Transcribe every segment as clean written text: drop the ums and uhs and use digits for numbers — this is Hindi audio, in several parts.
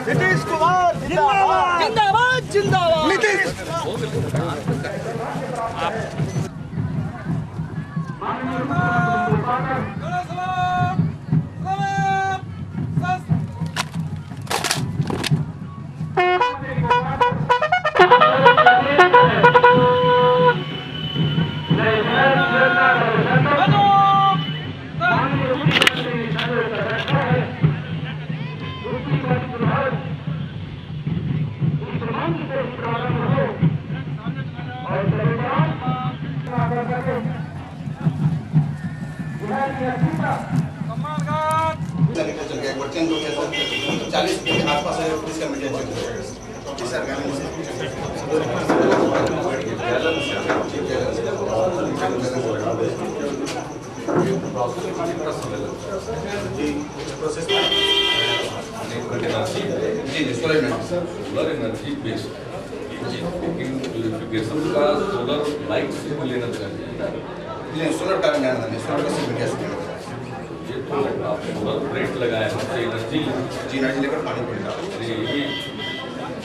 नीतीश कुमार जिंदाबाद जिंदाबाद जिंदाबाद। नीतीश चल गया 40 के आसपास पुलिस का मीडिया चल रहा है। सोलर एनर्जी बेस्ड लेकिन प्यूरिफिकेशन का सोलर लाइट से लेना चाहिए। सोलर का सोलर का मीडिया से ये तो आप सोलर प्लेट लगाए हैं तो एनर्जी लेकर पानी पड़ेगा। ये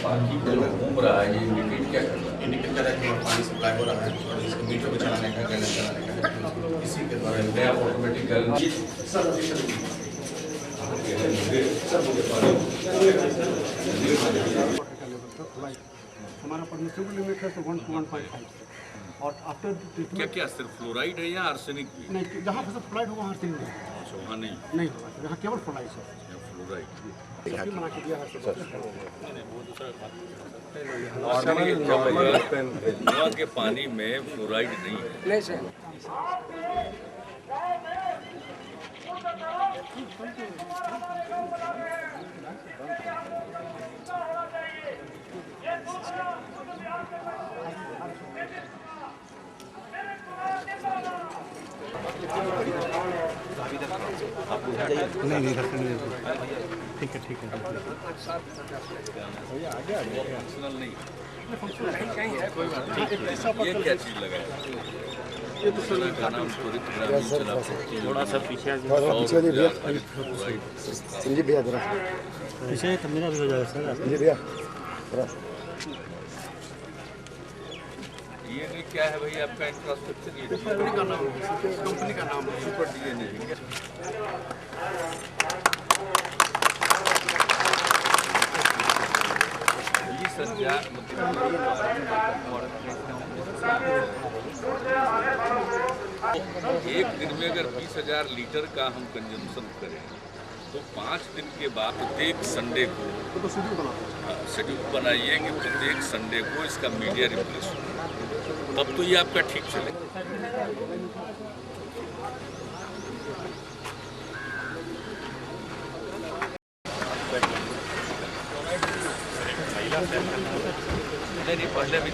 बाकी घूम रहा है, ये इंडिकेट क्या कर रहा है? इंडिकेट कर रहा है कि पानी सप्लाई हो रहा है और इसको मीटर पे चलाने का गैलन चलाने का इसी के द्वारा नया ऑटोमेटिक गैलन हमारा परमिसिबल लिमिट है तो 1 to 1.5 और आफ्टर क्या क्या सिर्फ फ्लोराइड है या आर्सेनिक भी? नहीं, जहाँ पर फ्लोराइड होगा वहाँ आर्सेनिक नहीं अच्छा, वहाँ नहीं होगा, यहाँ केवल फ्लोराइड है। फ्लोराइड। बना के दिया है गोवा के पानी में फ्लोराइड नहीं है। नहीं ठीक है फंक्शनल नहीं कोई बात नहीं। ये क्या चीज़ लगाया? ये तो सोलर का नाम त्वरित ग्रामीण चला थोड़ा सा पीछे संजय भैया जरा पीछे तो मेरा भी हो जाएगा सर। संजय भैया ये नहीं क्या है भाई आपका इंफ्रास्ट्रक्चर? ये कंपनी का नाम है, कंपनी का नाम है सुपर डीएनए। ये संख्या एक दिन में अगर 20,000 लीटर का हम कंजम्पशन करें तो 5 दिन के बाद प्रत्येक संडे को शेड्यूल बनाइए कि प्रत्येक संडे को इसका मीडिया रिप्लेस हो, तब तो ये आपका ठीक चले। नहीं पहले भी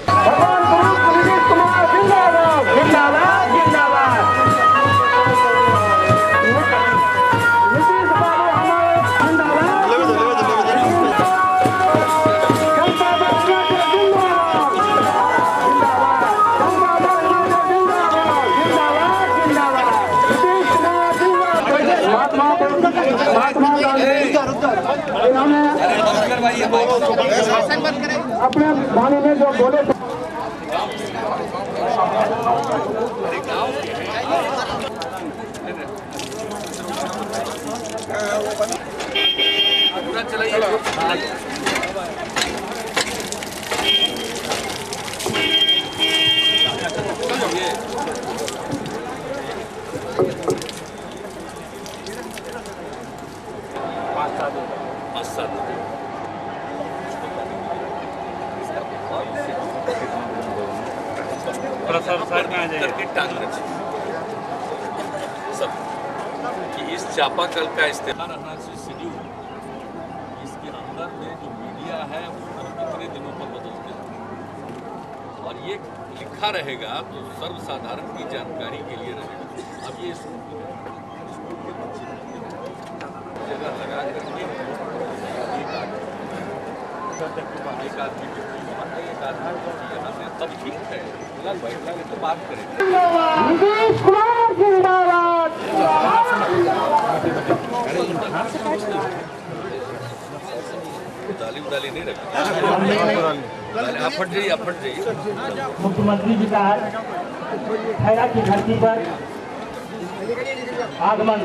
अपने वाणी में जो बोले पूरा चलाइए। 5-7 करके टांगना चाहिए सब कि इस चापाकल का इस्तेमाल रहना चाहिए शेड्यूल। इसके अंदर में जो मीडिया है वो कितने दिनों पर बदलते हैं और ये लिखा रहेगा तो सर्वसाधारण की जानकारी के लिए रहेगा। अब ये जगह लगा करके एक आदमी की एक आदमी यहाँ से तब ठीक है, बैठेंगे तो बात करेंगे। नीतीश कुमार जिंदाबाद। उदाली नहीं रखी, आप फट जाइए। मुख्यमंत्री जी का खैरा की धरती पर आगमन।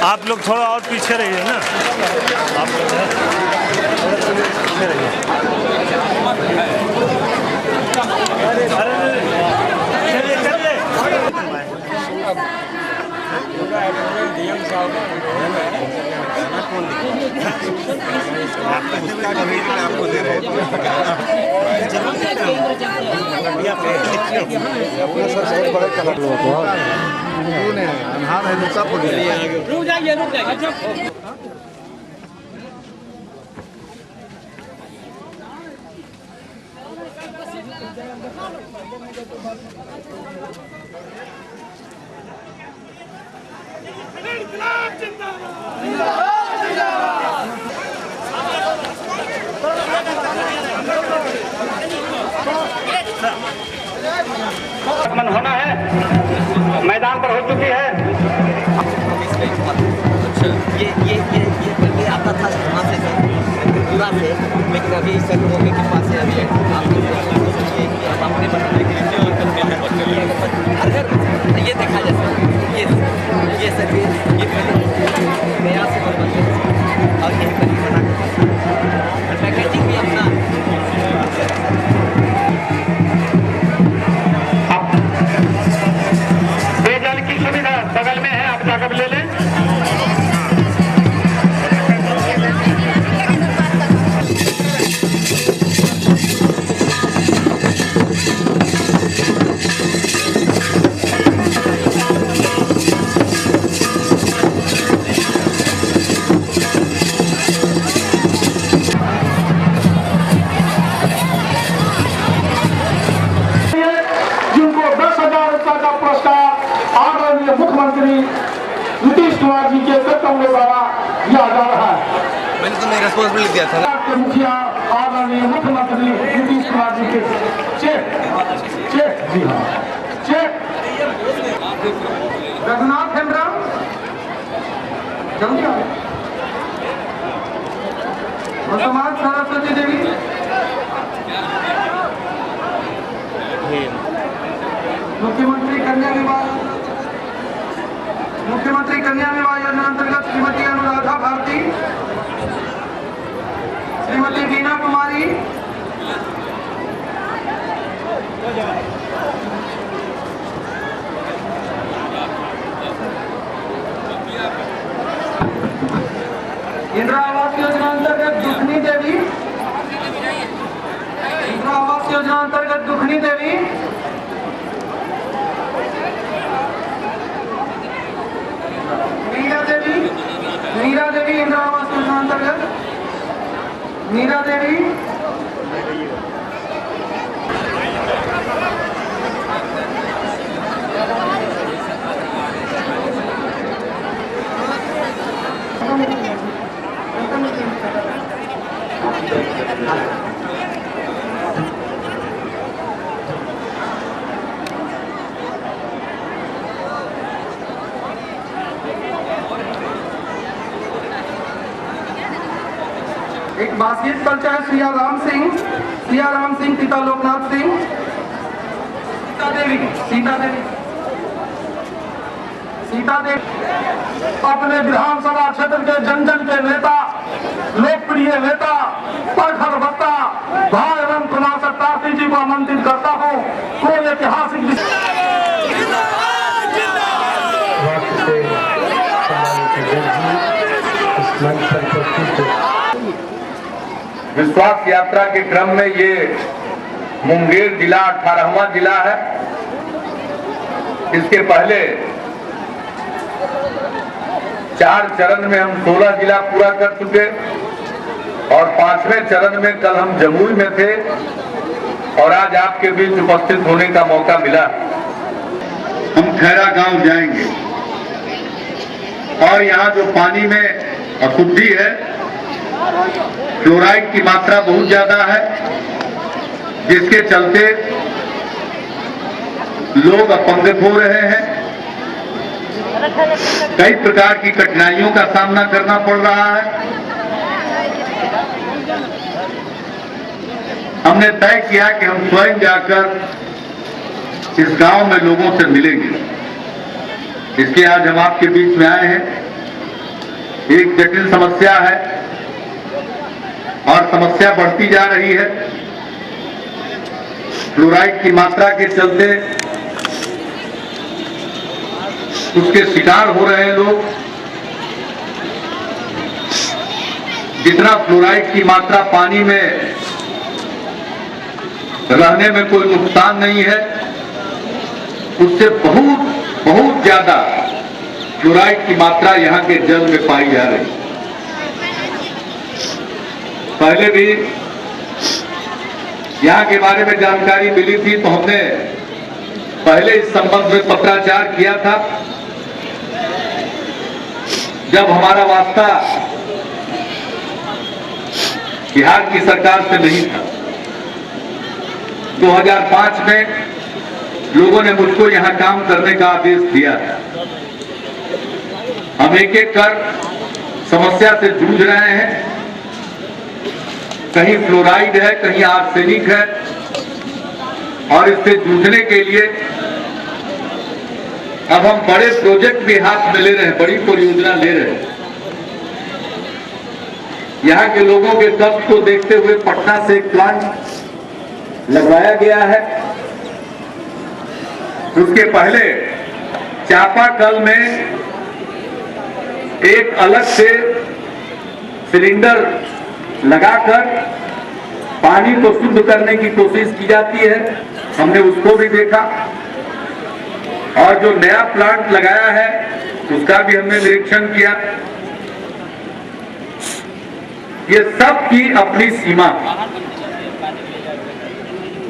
आप लोग थोड़ा और पीछे रहिए ना, आप लोग पीछे रहिए। चलिए चलिए। आपको दे रहे रुक जाइए। मन होना है, मैदान पर हो चुकी है। ये आता था वहाँ से पूरा से, लेकिन अभी सर लोगों के पास से अभी आप अपने बनाने के लिए अगर ये देखा जा सकता ये सर ये पहले नया से बनते और यही कभी बना पैकेजिंग भी अपना पेयजल की सुविधा बगल में है, आप जाकर ले लें। मुख्यमंत्री नीतीश कुमार जी के कर्तव्यों द्वारा दिया जा रहा है। मैंने तो मेरी रिस्पॉन्सिबिलिटी दिया था ना। के मुखिया आदरणीय मुख्यमंत्री नीतीश कुमार जी के चेक जी हाँ चेक रघुनाथ हेम्ब्रम जल्दी आओ। वर्तमान सरस्वती देवी मुख्यमंत्री कन्या विवाह योजना अंतर्गत श्रीमती अनुराधा भारती, श्रीमती बीना कुमारी, इंदिरा आवास योजना अंतर्गत दुखनी देवी, इंदिरा आवास योजना अंतर्गत दुखनी देवी, मीरा देवी इंदिरा आवास योजना अंतर्गत मीरा देवी, एक बास्केट कल्चर है सियाराम सिंह पिता लोकनाथ सिंह, सीता देवी सीता देवी अपने विधानसभा क्षेत्र के जन जन के नेता, लोकप्रिय नेता प्रखर वक्ता भाई एवं कुमार सत्तार्थी जी को आमंत्रित करता हूँ। कोई ऐतिहासिक विश्वास यात्रा के क्रम में ये मुंगेर जिला 18वां जिला है। इसके पहले 4 चरण में हम 16 जिला पूरा कर चुके और 5वें चरण में कल हम जमुई में थे और आज आपके बीच उपस्थित होने का मौका मिला। हम खैरा गांव जाएंगे और यहाँ जो पानी में अशुद्धि है, फ्लोराइड की मात्रा बहुत ज्यादा है, जिसके चलते लोग अपंग हो रहे हैं, कई प्रकार की कठिनाइयों का सामना करना पड़ रहा है। हमने तय किया कि हम स्वयं जाकर इस गांव में लोगों से मिलेंगे। इसलिए आज हम आपके बीच में आए हैं। एक जटिल समस्या है और समस्या बढ़ती जा रही है। फ्लोराइड की मात्रा के चलते उसके शिकार हो रहे हैं लोग। जितना फ्लोराइड की मात्रा पानी में रहने में कोई नुकसान नहीं है, उससे बहुत ज्यादा फ्लोराइड की मात्रा यहाँ के जल में पाई जा रही। पहले भी यहाँ के बारे में जानकारी मिली थी तो हमने पहले इस संबंध में पत्राचार किया था। जब हमारा वास्ता बिहार की सरकार से नहीं था, 2005 में लोगों ने मुझको यहां काम करने का आदेश दिया। हम एक एक कर समस्या से जूझ रहे हैं। कहीं फ्लोराइड है, कहीं आर्सेनिक है और इससे जूझने के लिए अब हम बड़े प्रोजेक्ट भी हाथ में ले रहे हैं, बड़ी परियोजना ले रहे हैं। यहाँ के लोगों के कष्ट को देखते हुए पटना से एक प्लांट लगवाया गया है। उसके पहले चापाकल में एक अलग से सिलेंडर लगाकर पानी को शुद्ध करने की कोशिश की जाती है। हमने उसको भी देखा और जो नया प्लांट लगाया है उसका भी हमने निरीक्षण किया। ये सब की अपनी सीमा।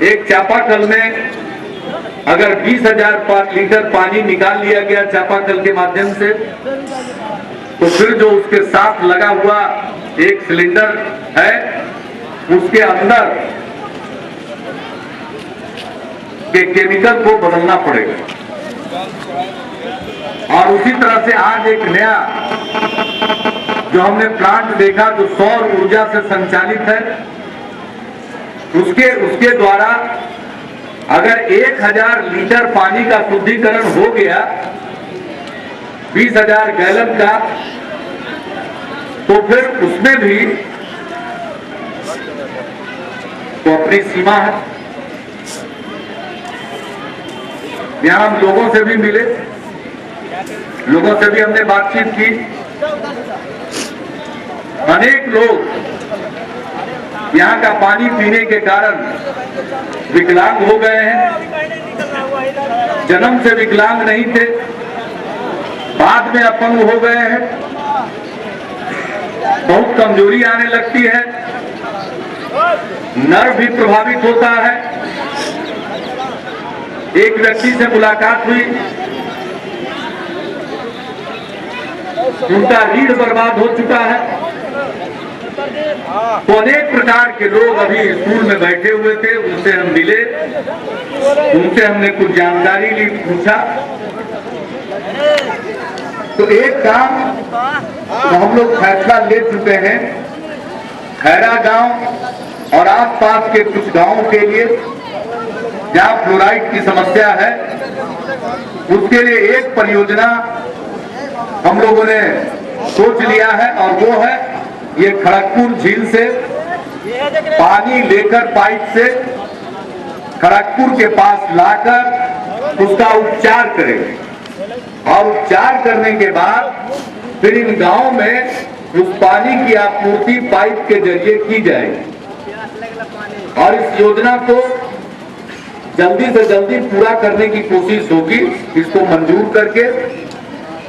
एक चापाकल में अगर 20,000 लीटर पानी निकाल लिया गया चापाकल के माध्यम से, तो फिर जो उसके साथ लगा हुआ एक सिलेंडर है उसके अंदर के केमिकल को बदलना पड़ेगा। और उसी तरह से आज एक नया जो हमने प्लांट देखा जो सौर ऊर्जा से संचालित है, उसके द्वारा अगर 1,000 लीटर पानी का शुद्धिकरण हो गया 20,000 गैलन का, तो फिर उसमें भी तो अपनी सीमा है। यहां हम लोगों से भी मिले, लोगों से भी हमने बातचीत की। अनेक लोग यहाँ का पानी पीने के कारण विकलांग हो गए हैं। जन्म से विकलांग नहीं थे, बाद में अपंग हो गए हैं। बहुत कमजोरी आने लगती है, नर्व भी प्रभावित होता है। एक व्यक्ति से मुलाकात हुई, उनका रीढ़ बर्बाद हो चुका है। तो अनेक प्रकार के लोग अभी स्कूल में बैठे हुए थे, उनसे हम मिले, उनसे हमने कुछ जानकारी ली, पूछा। तो एक काम तो हम लोग फैसला ले चुके हैं, खैरा गांव और आसपास के कुछ गांवों के लिए जहां फ्लोराइड की समस्या है, उसके लिए एक परियोजना हम लोगों ने सोच लिया है और वो है ये खड़गपुर झील से पानी लेकर पाइप से खड़गपुर के पास लाकर उसका उपचार करेंगे और उपचार करने के बाद फिर इन गांवों में उस पानी की आपूर्ति पाइप के जरिए की जाएगी और इस योजना को जल्दी से जल्दी पूरा करने की कोशिश होगी, इसको मंजूर करके,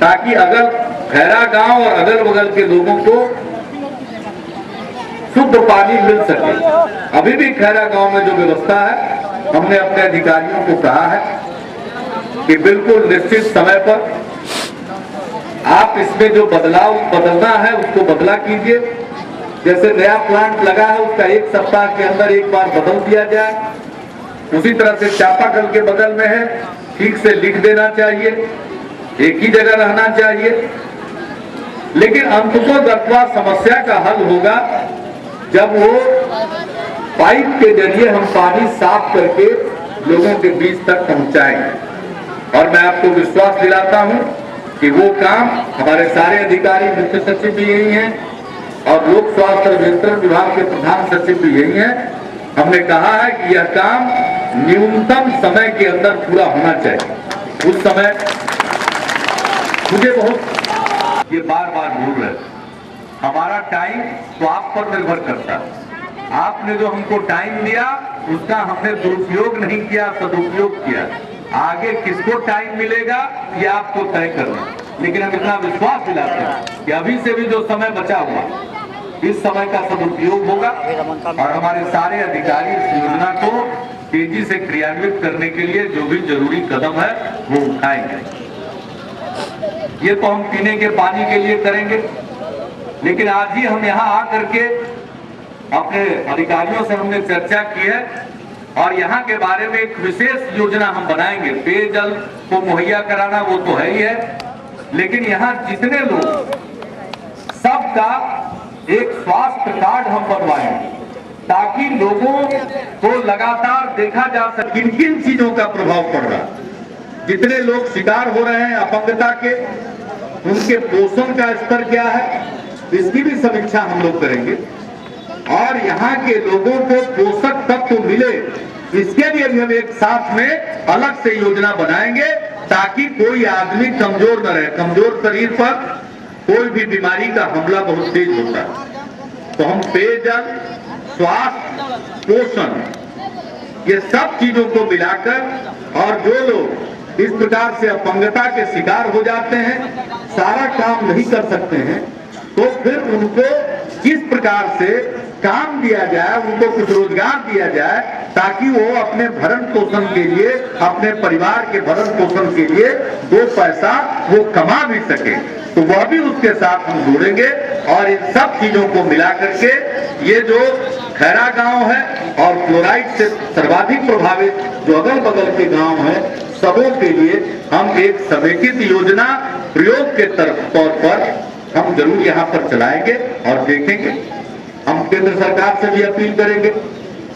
ताकि अगर खैरा गांव और अगल बगल के लोगों को शुद्ध पानी मिल सके। अभी भी खैरा गांव में जो व्यवस्था है, हमने अपने अधिकारियों को कहा है कि बिल्कुल निश्चित समय पर आप इसमें जो बदलाव बदलना है उसको बदला कीजिए। जैसे नया प्लांट लगा है उसका एक सप्ताह के अंदर एक बार बदल दिया जाए। उसी तरह से चापाकल के बगल में है, ठीक से लिख देना चाहिए, एक ही जगह रहना चाहिए। लेकिन अंततः समस्या का हल होगा जब वो पाइप के जरिए हम पानी साफ करके लोगों के बीच तक पहुंचाएंगे। और मैं आपको विश्वास दिलाता हूं कि वो काम हमारे सारे अधिकारी, मुख्य सचिव भी यही हैं और लोक स्वास्थ्य अभियंत्रण विभाग के प्रधान सचिव भी यही हैं। हमने कहा है कि यह काम न्यूनतम समय के अंदर पूरा होना चाहिए। उस समय मुझे बहुत ये बार बार बोल रहे, हमारा टाइम तो आप पर निर्भर करता है। आपने जो हमको टाइम दिया उसका हमने दुरुपयोग नहीं किया, सदुपयोग किया। आगे किसको टाइम मिलेगा ये आपको तय करना, लेकिन हम इतना विश्वास दिलाते हैं कि अभी से भी जो समय बचा हुआ इस समय का सदुपयोग होगा और हमारे सारे अधिकारी इस योजना को तेजी से क्रियान्वित करने के लिए जो भी जरूरी कदम है वो उठाएंगे। ये तो हम पीने के पानी के लिए करेंगे, लेकिन आज ही हम यहाँ आकर के अपने अधिकारियों से हमने चर्चा की है और यहाँ के बारे में एक विशेष योजना हम बनाएंगे। पेयजल को मुहैया कराना वो तो है ही है, लेकिन यहाँ जितने लोग सबका एक स्वास्थ्य कार्ड हम बनवाएंगे ताकि लोगों को लगातार देखा जा सके किन किन चीजों का प्रभाव पड़ रहा है। जितने लोग शिकार हो रहे हैं अपंगता के, उनके पोषण का स्तर क्या है, इसकी भी समीक्षा हम लोग करेंगे और यहाँ के लोगों को पोषक तत्व मिले इसके लिए भी हम एक साथ में अलग से योजना बनाएंगे ताकि कोई आदमी कमजोर न रहे। कमजोर शरीर पर कोई भी बीमारी का हमला बहुत तेज होता है। तो हम पेयजल, स्वास्थ्य, पोषण ये सब चीजों को मिलाकर और जो लोग इस प्रकार से अपंगता के शिकार हो जाते हैं, सारा काम नहीं कर सकते हैं, तो फिर उनको किस प्रकार से काम दिया जाए, उनको कुछ रोजगार दिया जाए ताकि वो अपने भरण पोषण के लिए, अपने परिवार के भरण पोषण के लिए दो पैसा वो कमा भी सके, तो वह भी उसके साथ हम जोड़ेंगे। और इन सब चीजों को मिला करके ये जो खैरा गांव है और फ्लोराइड से सर्वाधिक प्रभावित जो अगल बगल के गांव हैं, सबों के लिए हम एक समेकित योजना प्रयोग के तौर पर हम जरूर यहाँ पर चलाएंगे और देखेंगे। हम केंद्र सरकार से भी अपील करेंगे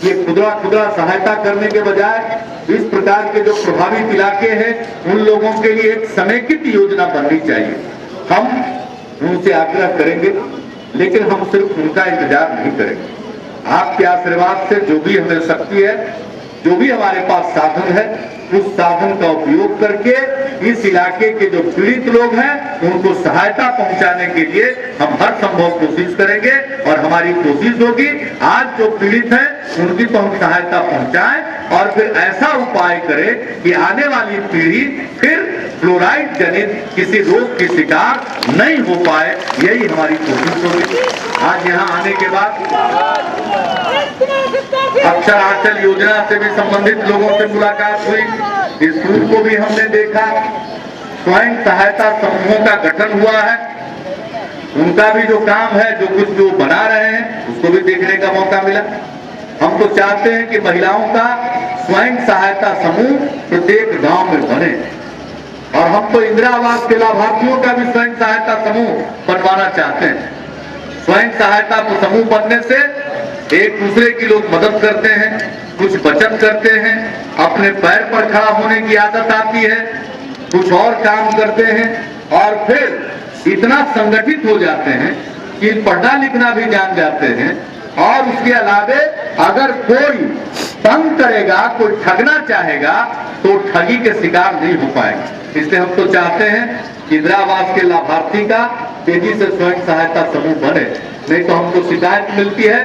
कि खुदरा सहायता करने के बजाय इस प्रकार के जो प्रभावित इलाके हैं उन लोगों के लिए एक समेकित योजना बननी चाहिए। हम उनसे आग्रह करेंगे, लेकिन हम सिर्फ उनका इंतजार नहीं करेंगे। आपके आशीर्वाद से जो भी हमें शक्ति है, जो भी हमारे पास साधन है, उस साधन का उपयोग करके इस इलाके के जो पीड़ित लोग हैं उनको सहायता पहुंचाने के लिए हम हर संभव कोशिश करेंगे। और हमारी कोशिश होगी आज जो पीड़ित हैं उनकी तो हम सहायता पहुंचाएं और फिर ऐसा उपाय करें कि आने वाली पीढ़ी फिर फ्लोराइड जनित किसी रोग की शिकार नहीं हो पाए, यही हमारी कोशिश होगी। आज यहाँ आने के बाद अक्षर आंचल योजना से भी संबंधित लोगों से मुलाकात हुई, स्कूल को भी हमने देखा, स्वयं सहायता समूहों का गठन हुआ है, उनका भी जो काम है, जो कुछ जो बना रहे हैं उसको भी देखने का मौका मिला। हम तो चाहते हैं कि महिलाओं का स्वयं सहायता समूह प्रत्येक गांव में बने और हम तो इंदिरा आवास के लाभार्थियों का भी स्वयं सहायता समूह बनवाना चाहते हैं। स्वयं सहायता समूह बनने से एक दूसरे की लोग मदद करते हैं, कुछ बचत करते हैं, अपने पैर पर खड़ा होने की आदत आती है, कुछ और काम करते हैं और फिर इतना संगठित हो जाते हैं कि पढ़ना लिखना भी जान जाते हैं। और उसके अलावे अगर कोई तंग करेगा, कोई ठगना चाहेगा तो ठगी के शिकार नहीं हो पाएगा। इसलिए हम तो चाहते हैं कि इंदिरा आवास के लाभार्थी का तेजी से स्वयं सहायता समूह बने। नहीं तो हमको शिकायत मिलती है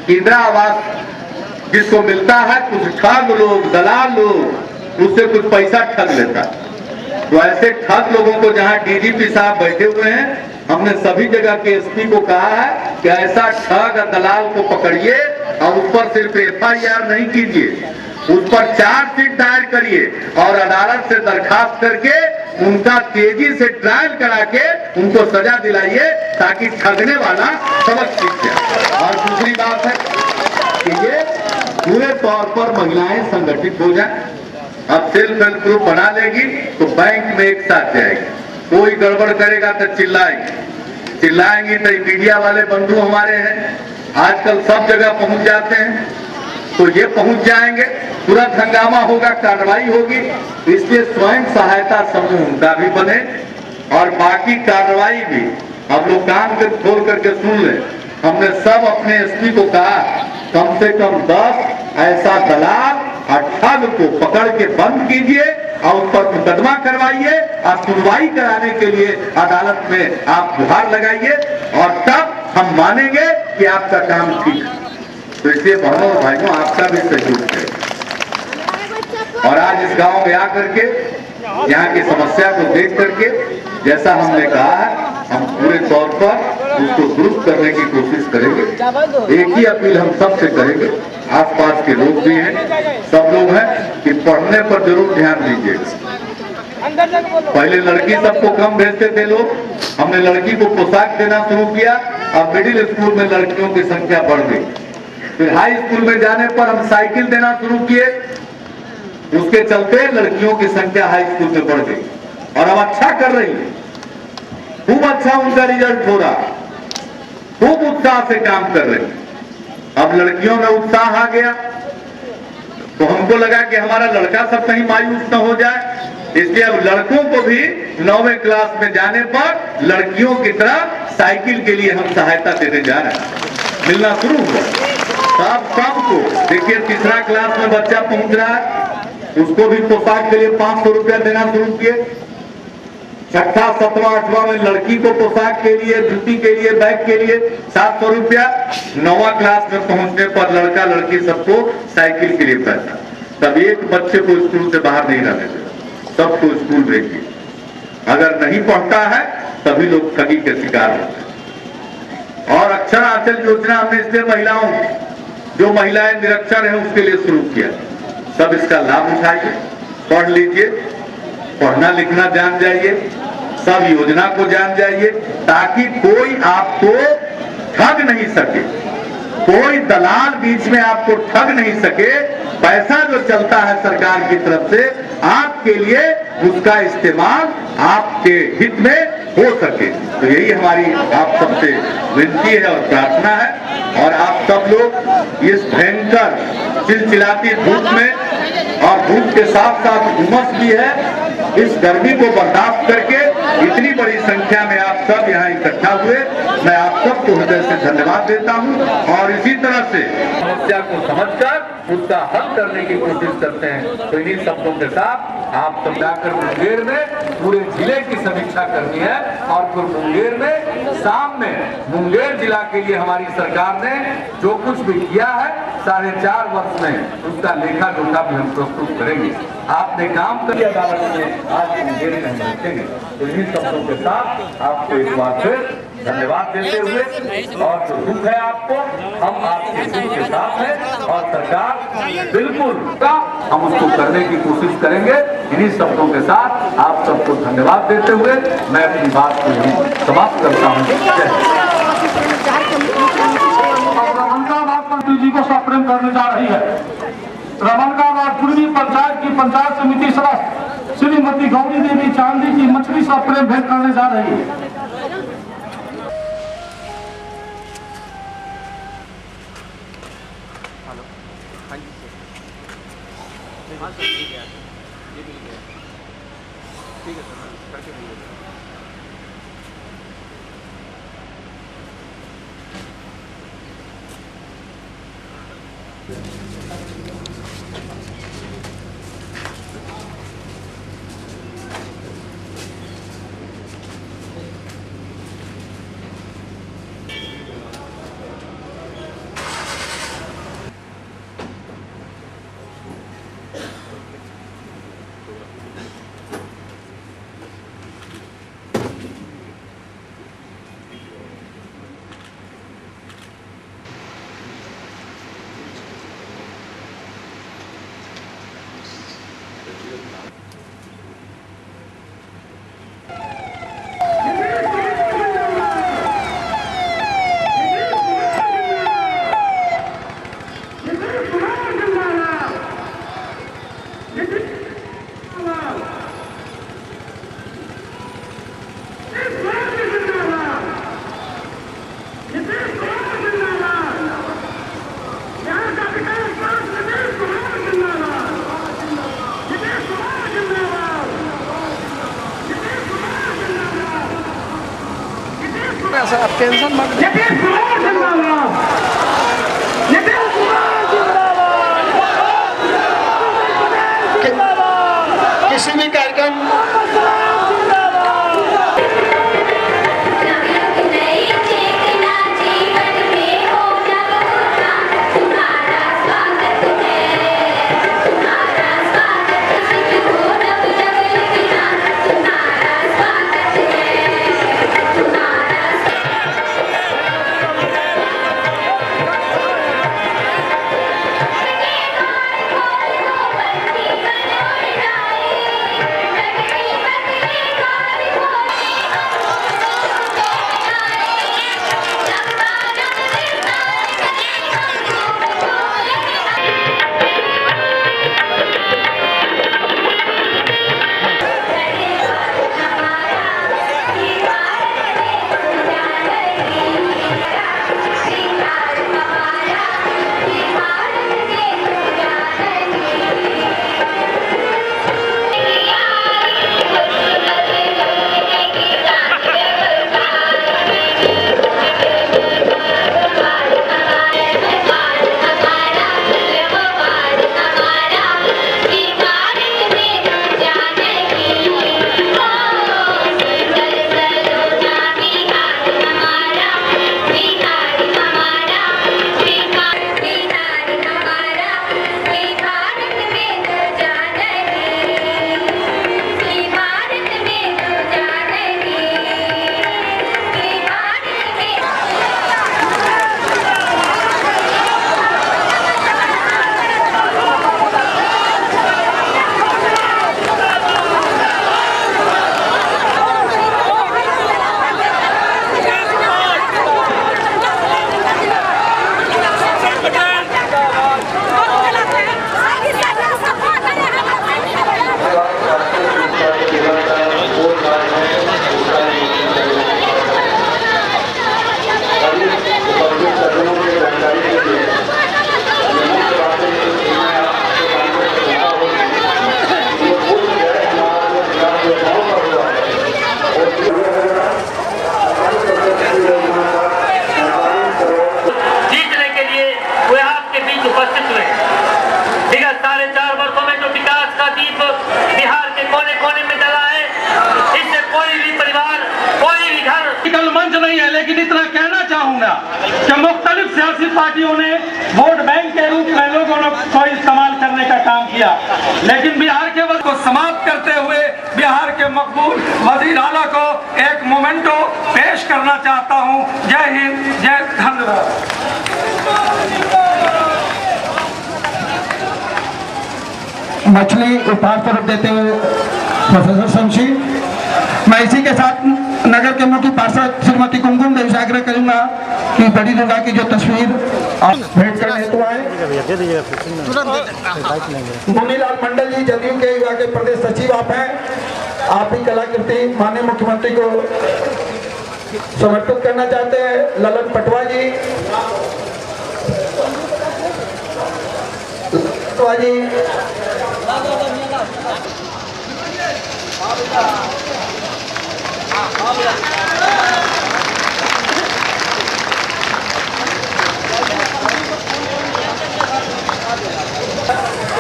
कि इंदिरा आवास जिसको मिलता है कुछ ठग लोग, दलाल लोग उससे कुछ पैसा ठग लेता है। तो ऐसे ठग लोगों को, जहां डीजीपी साहब बैठे हुए हैं, हमने सभी जगह के एसपी को कहा है कि ऐसा ठग और दलाल को पकड़िए और उस पर सिर्फ FIR नहीं कीजिए, उस पर चार्जशीट दायर करिए और अदालत से दरखास्त करके उनका तेजी से ट्रायल करा के उनको सजा दिलाइए ताकि ठगने वाला सबक सीख जाए। और दूसरी बात है कि ये पूरे तौर पर महिलाएं संगठित हो जाए। अब सेल्फ हेल्प ग्रुप बना लेगी तो बैंक में एक साथ जाएगी, कोई गड़बड़ करेगा तो चिल्लाएंगी तो मीडिया वाले बंधु हमारे हैं, आजकल सब जगह पहुंच जाते हैं, तो ये पहुंच जाएंगे, तुरंत हंगामा होगा, कार्रवाई होगी। इसलिए स्वयं सहायता समूह उनका भी बने और बाकी कार्रवाई भी अब लोग कान के खोल करके सुन ले। हमने सब अपने एसपी को कहा कम से कम 10 ऐसा दलाल और ठग को पकड़ के बंद कीजिए और उन पर मुकदमा करवाइए और सुनवाई कराने के लिए अदालत में आप गुहार लगाइए और तब हम मानेंगे कि आपका काम ठीक है। तो इसलिए बहनों और भाइयों आपका भी सहयोग है। और आज इस गांव में आकर के यहाँ की समस्या को देख करके जैसा हमने कहा है, हम पूरे तौर पर उसको दुरुस्त करने की कोशिश करेंगे। एक ही अपील हम सबसे करेंगे, आसपास के लोग भी हैं, सब लोग हैं, कि पढ़ने पर जरूर ध्यान दीजिएगा। पहले लड़की सबको कम भेजते थे लोग, हमने लड़की को पोशाक देना शुरू किया। अब मिडिल स्कूल में लड़कियों की संख्या बढ़ गई। फिर हाई स्कूल में जाने पर हम साइकिल देना शुरू किए, उसके चलते लड़कियों की संख्या हाई स्कूल में बढ़ गई और अब अच्छा कर रही है, खूब अच्छा उनका रिजल्ट हो रहा, खूब उत्साह से काम कर रहे हैं। अब लड़कियों में उत्साह आ गया तो हमको लगा कि हमारा लड़का सब कहीं मायूस न हो जाए, इसलिए अब लड़कों को भी 9वीं क्लास में जाने पर लड़कियों की तरह साइकिल के लिए हम सहायता देने जा रहे हैं। मिलना शुरू हुआ सबको। देखिए 3रा क्लास में बच्चा पहुंच रहा है, उसको भी पोशाक के लिए 500 रुपया देना शुरू किए। 6ठा 7वां 8वां में लड़की को पोशाक के लिए, जूती के लिए, बैग के लिए 700 रुपया। 9वां क्लास में पहुंचने पर लड़का लड़की सबको साइकिल के लिए पैसा। तब एक बच्चे को स्कूल से बाहर नहीं रहने देते, सबको स्कूल भेजिए। अगर नहीं पढ़ता है तभी लोग ठगी के शिकार होते हैं। और अक्षर आंचल योजना हमने इसलिए महिलाओं, जो महिलाएं निरक्षर हैं उसके लिए शुरू किया। सब इसका लाभ उठाइए, पढ़ लीजिए, पढ़ना लिखना जान जाइए, सब योजना को जान जाइए, ताकि कोई आपको ठग नहीं सके, कोई दलाल बीच में आपको ठग नहीं सके। पैसा जो चलता है सरकार की तरफ से आपके लिए, उसका इस्तेमाल आपके हित में हो सके। तो यही हमारी आप सबसे विनती है और प्रार्थना है। और आप सब लोग इस भयंकर चिलचिलाती धूप में, और धूप के साथ साथ उमस भी है, इस गर्मी को बर्दाश्त करके इतनी बड़ी संख्या में आप सब यहाँ इकट्ठा हुए, मैं आप सबको हृदय से धन्यवाद देता हूँ। और इसी तरह से समस्या को समझकर उसका हल करने की कोशिश करते हैं। तो इन्हीं शब्दों के साथ आप सब जाकर मुंगेर में पूरे जिले की समीक्षा करनी है और फिर मुंगेर में शाम में मुंगेर जिला के लिए हमारी सरकार ने जो कुछ भी किया है 4.5 वर्ष में, उसका लेखा जोखा भी हम प्रस्तुत करेंगे। आपने काम कर अदालत में आज मुंगेर में हम रखेंगे। तो इन्हीं शब्दों के साथ आपको एक बार फिर धन्यवाद देते हुए, और जो दुख है आपको, हम आपके दुख के साथ हैं और सरकार बिल्कुल हम उसको करने की कोशिश करेंगे। इन्हीं शब्दों के साथ आप सबको धन्यवाद देते हुए मैं अपनी बात को यहीं समाप्त करता हूँ। रमनकाबाद मंत्री जी को सप्रेम करने जा रही है। रमनकाबाद पूर्वी पंचायत की पंचायत समिति सदस्य श्रीमती गौरी देवी चांदी की मछली सप्रेम भेंट करने जा रही है। टेंशन मत किसी भी कार्यक्रम कि मुख्तलिफ सियासी पार्टियों ने वोट बैंक के रूप में लोगों को इस्तेमाल करने का काम किया, लेकिन बिहार के वक्त को समाप्त करते हुए बिहार के मकबूल वजीर आला को एक मोमेंटो पेश करना चाहता हूं। जय हिंद, जय धन्यवाद। मछली उपहार स्वरूप देते हुए प्रोफेसर शमशी, मैं इसी के साथ नगर के मुख्य पार्षद श्रीमती कुमकुम देवी से आग्रह करूंगा कि बड़ी दुर्गा की जो तस्वीर आप भेंट करने हेतु आए। मुनीलाल मंडल जी जदयू के युवा के प्रदेश सचिव आप हैं, आप ही कलाकृति माननीय मुख्यमंत्री को समर्पित करना चाहते हैं। ललन पटवा जी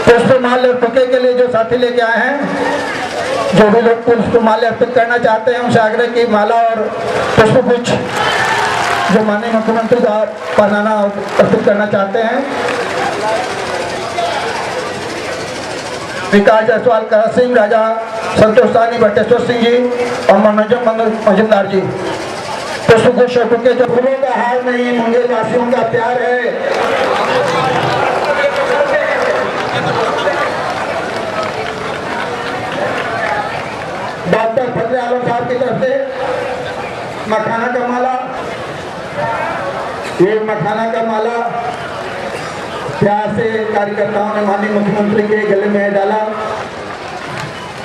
पुष्पमाल्य बुके के लिए जो साथी लेके आए हैं, जो भी लोग पुष्पमाल्य अर्पित करना चाहते हैं उनसे आग्रह की माला और पुष्पगुच्छ जो माननीय मुख्यमंत्री का पहनाना अर्पित करना चाहते हैं। विकास जायसवाल, करा सिंह, राजा संतोष सानी, बटेश्वर सिंह जी और मनोरंजन मजुमदार जी। पुष्पगुच्छ और बुके जो फूलों का हार नहीं, मुंगेर वासियों का प्यार है। डॉक्टर फजले आलम साहब की तरफ से मखाना का माला, ये मखाना का माला प्यार से कार्यकर्ताओं ने माननीय मुख्यमंत्री के गले में डाला।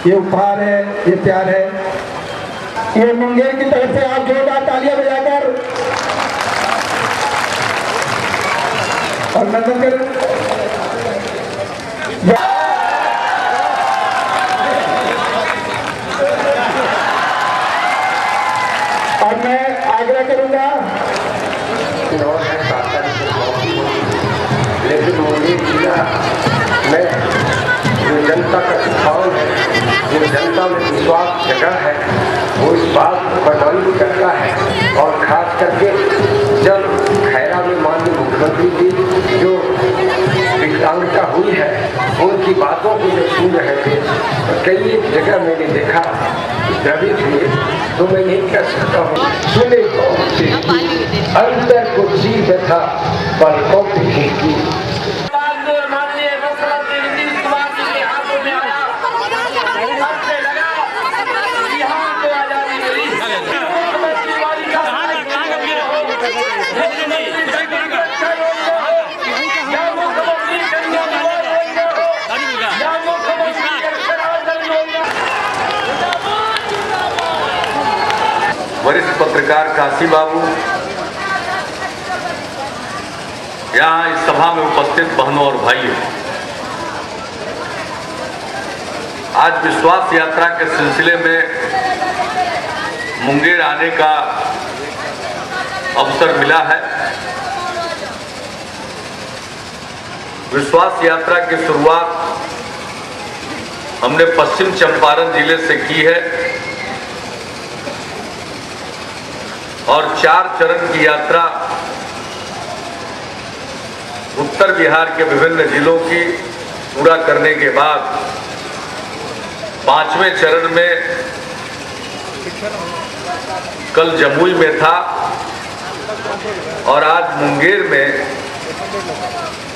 ये उपहार है, ये प्यार है। ये मुंगेर की तरफ से आप जोरदार तालियां बजाकर अभिनंदन करें। और मैं आग्रह करूंगा, लेकिन मुंगेर जिला में जो जनता का सुभाव है, जो जनता में विश्वास जगह है, वो इस बात को प्रमाणित करता है। और खास करके जब खैरा में माननीय मुख्यमंत्री जी जो विकलांगता हुई है, उनकी बातों को जब सुन रहे थे तो कई जगह मैंने देखा द्रवित हुए, तो मैं यही कह सकता हूँ, सुने कौन से अंदर को चीज था पर कौन की वरिष्ठ पत्रकार काशी बाबू, यहाँ इस सभा में उपस्थित बहनों और भाइयों, आज विश्वास यात्रा के सिलसिले में मुंगेर आने का अवसर मिला है। विश्वास यात्रा की शुरुआत हमने पश्चिम चंपारण जिले से की है और 4 चरण की यात्रा उत्तर बिहार के विभिन्न जिलों की पूरा करने के बाद 5वें चरण में कल जमुई में था और आज मुंगेर में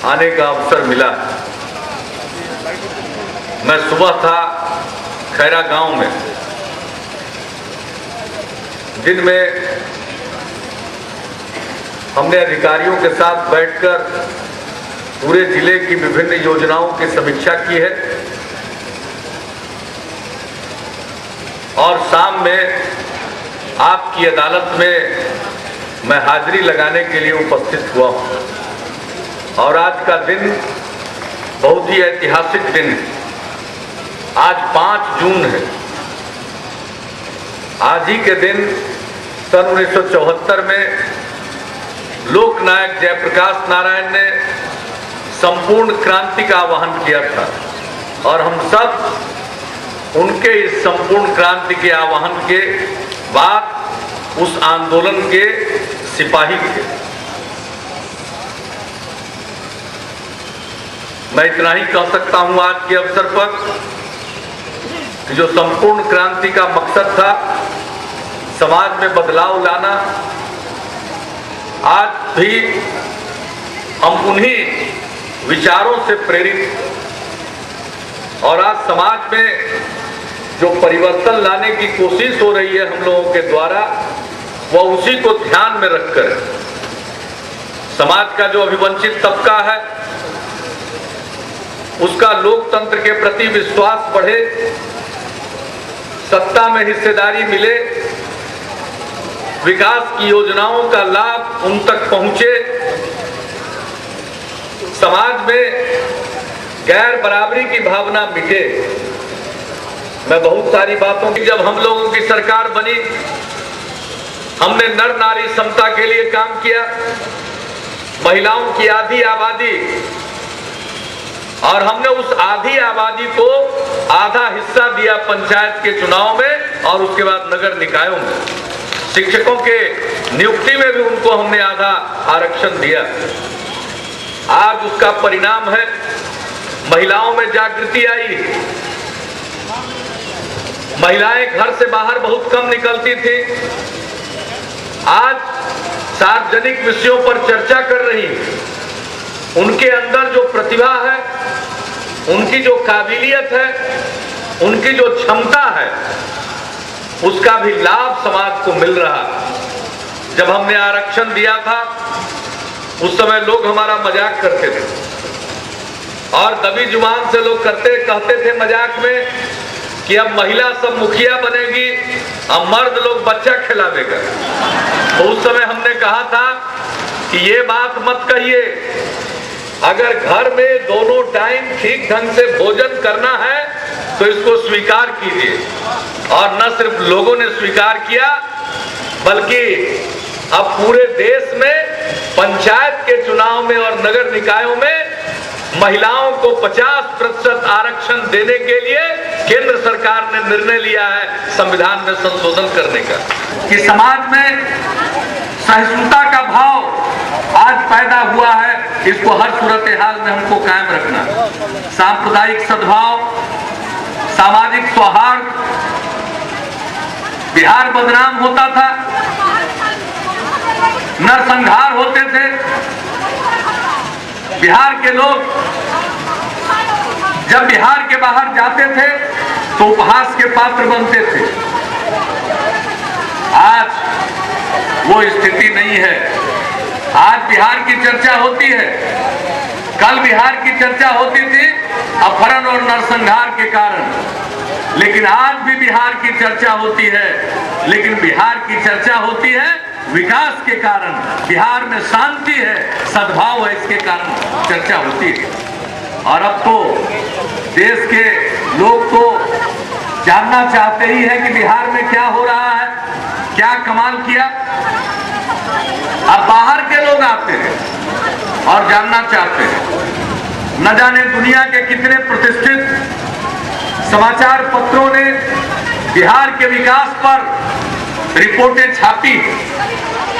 आने का अवसर मिला। मैं सुबह था खैरा गांव में, दिन में हमने अधिकारियों के साथ बैठकर पूरे जिले की विभिन्न योजनाओं की समीक्षा की है और शाम में आपकी अदालत में मैं हाजिरी लगाने के लिए उपस्थित हुआ हूं। और आज का दिन बहुत ही ऐतिहासिक दिन है। आज 5 जून है। आज ही के दिन सन 1974 में लोकनायक जयप्रकाश नारायण ने संपूर्ण क्रांति का आह्वान किया था और हम सब उनके इस संपूर्ण क्रांति के आह्वान के बाद उस आंदोलन के सिपाही थे। मैं इतना ही कह सकता हूं आज के अवसर पर कि जो संपूर्ण क्रांति का मकसद था समाज में बदलाव लाना, आज भी हम उन्हीं विचारों से प्रेरित और आज समाज में जो परिवर्तन लाने की कोशिश हो रही है हम लोगों के द्वारा, वह उसी को ध्यान में रखकर समाज का जो अभिवंचित तबका है उसका लोकतंत्र के प्रति विश्वास बढ़े, सत्ता में हिस्सेदारी मिले, विकास की योजनाओं का लाभ उन तक पहुंचे, समाज में गैर बराबरी की भावना मिटे। मैं बहुत सारी बातों की, जब हम लोगों की सरकार बनी, हमने नर नारी समता के लिए काम किया, महिलाओं की आधी आबादी, और हमने उस आधी आबादी को आधा हिस्सा दिया पंचायत के चुनाव में और उसके बाद नगर निकायों में। शिक्षकों के नियुक्ति में भी उनको हमने आधा आरक्षण दिया। आज उसका परिणाम है महिलाओं में जागृति आई। महिलाएं घर से बाहर बहुत कम निकलती थी, आज सार्वजनिक विषयों पर चर्चा कर रही। उनके अंदर जो प्रतिभा है, उनकी जो काबिलियत है, उनकी जो क्षमता है, उसका भी लाभ समाज को मिल रहा। जब हमने आरक्षण दिया था उस समय लोग हमारा मजाक करते थे और दबी जुबान से लोग कहते थे मजाक में कि अब महिला सब मुखिया बनेगी, अब मर्द लोग बच्चा खिलावेगा। तो उस समय हमने कहा था कि ये बात मत कहिए, अगर घर में दोनों टाइम ठीक ढंग से भोजन करना है तो इसको स्वीकार कीजिए। और न सिर्फ लोगों ने स्वीकार किया, बल्कि अब पूरे देश में पंचायत के चुनाव में और नगर निकायों में महिलाओं को 50% आरक्षण देने के लिए केंद्र सरकार ने निर्णय लिया है संविधान में संशोधन करने का, कि समाज में सहिष्णुता का भाव आज पैदा हुआ है। इसको हर सूरत हाल में हमको कायम रखना। सांप्रदायिक सद्भाव, सामाजिक सौहार्द। बिहार बदनाम होता था, नरसंहार होते थे, बिहार के लोग जब बिहार के बाहर जाते थे तो उपहास के पात्र बनते थे। आज वो स्थिति नहीं है। आज बिहार की चर्चा होती है, कल बिहार की चर्चा होती थी अपहरण और नरसंहार के कारण, लेकिन आज भी बिहार की चर्चा होती है, लेकिन बिहार की चर्चा होती है विकास के कारण। बिहार में शांति है, सद्भाव है, इसके कारण चर्चा होती है। और अब तो देश के लोग तो जानना चाहते ही हैं कि बिहार में क्या हो रहा है, क्या कमाल किया। अब बाहर के लोग आते हैं और जानना चाहते हैं। न जाने दुनिया के कितने प्रतिष्ठित समाचार पत्रों ने बिहार के विकास पर रिपोर्टें छापी।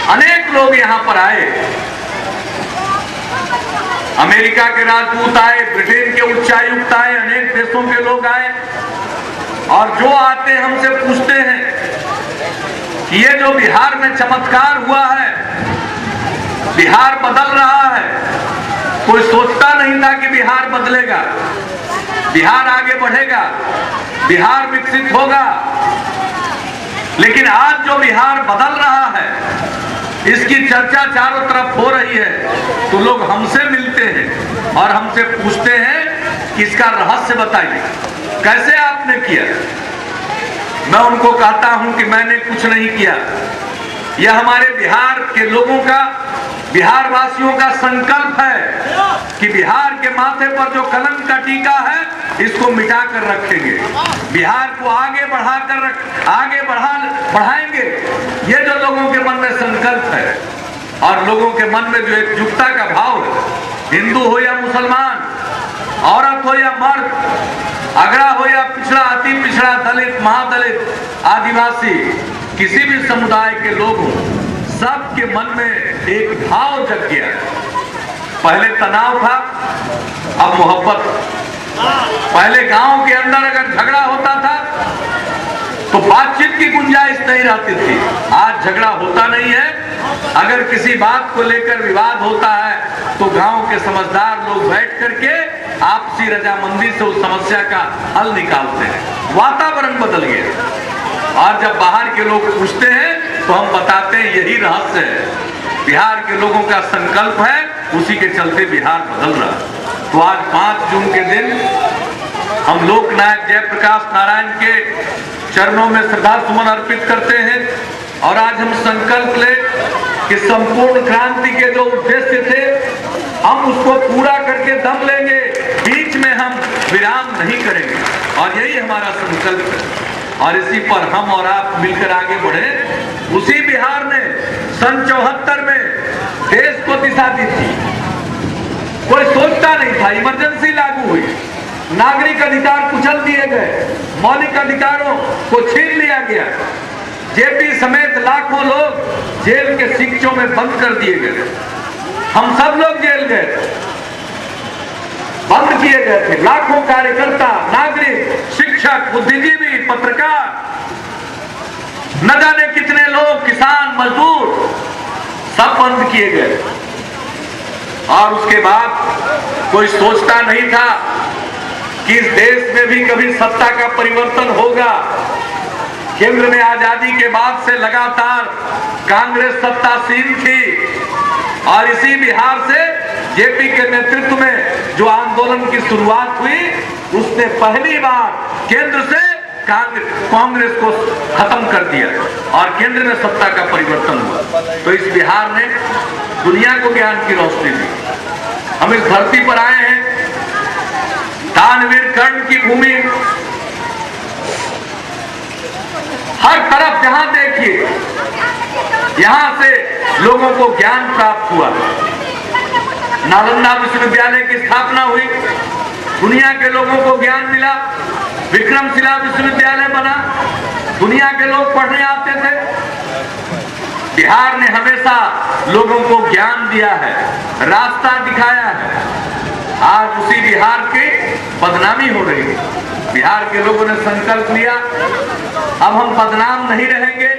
अनेक लोग यहां पर आए, अमेरिका के राजदूत आए, ब्रिटेन के उच्चायुक्त आए, अनेक देशों के लोग आए, और जो आते हमसे पूछते हैं कि ये जो बिहार में चमत्कार हुआ है, बिहार बदल रहा है। कोई सोचता नहीं था कि बिहार बदलेगा, बिहार आगे बढ़ेगा, बिहार विकसित होगा। लेकिन आज जो बिहार बदल रहा है, इसकी चर्चा चारों तरफ हो रही है, तो लोग हमसे मिलते हैं और हमसे पूछते हैं कि इसका रहस्य बताइए, कैसे आपने किया। मैं उनको कहता हूं कि मैंने कुछ नहीं किया, यह हमारे बिहार के लोगों का, बिहार वासियों का संकल्प है कि बिहार के माथे पर जो कलंक का टीका है, इसको मिटा कर रखेंगे, बिहार को आगे बढ़ाएंगे। ये जो लोगों के मन में संकल्प है और लोगों के मन में जो एकजुटता का भाव है, हिंदू हो या मुसलमान, औरत हो या मर्द, अगड़ा हो या पिछड़ा, अति पिछड़ा, दलित, महादलित, आदिवासी, किसी भी समुदाय के लोग हों, सबके मन में एक भाव जग गया। पहले तनाव था, अब मोहब्बत। पहले गांव के अंदर अगर झगड़ा होता था तो बातचीत की गुंजाइश नहीं रहती थी, आज झगड़ा होता नहीं है। अगर किसी बात को लेकर विवाद होता है तो गांव के समझदार लोग बैठ करके आपसी रजामंदी से उस समस्या का हल निकालते हैं। वातावरण बदल गया। और जब बाहर के लोग पूछते हैं तो हम बताते हैं यही रहस्य है, बिहार के लोगों का संकल्प है, उसी के चलते बिहार बदल रहा है। तो आज 5 जून के दिन हम लोकनायक जयप्रकाश नारायण के चरणों में श्रद्धा सुमन अर्पित करते हैं और आज हम संकल्प ले कि संपूर्ण क्रांति के जो उद्देश्य थे, हम उसको पूरा करके दम लेंगे। बीच बीच में हम विराम नहीं करेंगे और यही हमारा संकल्प है और इसी पर हम और आप मिलकर आगे बढ़े। उसी बिहार ने सन 74 में देश को दिशा दी थी। कोई सोचता नहीं था, इमरजेंसी लागू हुई, नागरिक अधिकार कुचल दिए गए, मौलिक अधिकारों को छीन लिया गया, जेपी समेत लाखों लोग जेल के शिक्षों में बंद कर दिए गए। हम सब लोग जेल गए, बंद किए गए थे। लाखों कार्यकर्ता, नागरिक, शिक्षक, बुद्धिजीवी, पत्रकार, न जाने कितने लोग, किसान, मजदूर, सब बंद किए गए। और उसके बाद कोई सोचता नहीं था कि इस देश में भी कभी सत्ता का परिवर्तन होगा। केंद्र में आजादी के बाद से लगातार कांग्रेस सत्तासीन थी और इसी बिहार से जेपी के नेतृत्व में जो आंदोलन की शुरुआत हुई, उसने पहली बार केंद्र से कांग्रेस को खत्म कर दिया और केंद्र में सत्ता का परिवर्तन हुआ। तो इस बिहार ने दुनिया को ज्ञान की रोशनी दी। हम इस धरती पर आए हैं, दानवीर कर्ण की भूमि, हर तरफ जहां देखिए यहां से लोगों को ज्ञान प्राप्त हुआ। नालंदा विश्वविद्यालय की स्थापना हुई, दुनिया के लोगों को ज्ञान मिला। विक्रमशिला विश्वविद्यालय बना, दुनिया के लोग पढ़ने आते थे। बिहार ने हमेशा लोगों को ज्ञान दिया है, रास्ता दिखाया है। आज उसी बिहार की बदनामी हो रही है। बिहार के लोगों ने संकल्प लिया, अब हम बदनाम नहीं रहेंगे,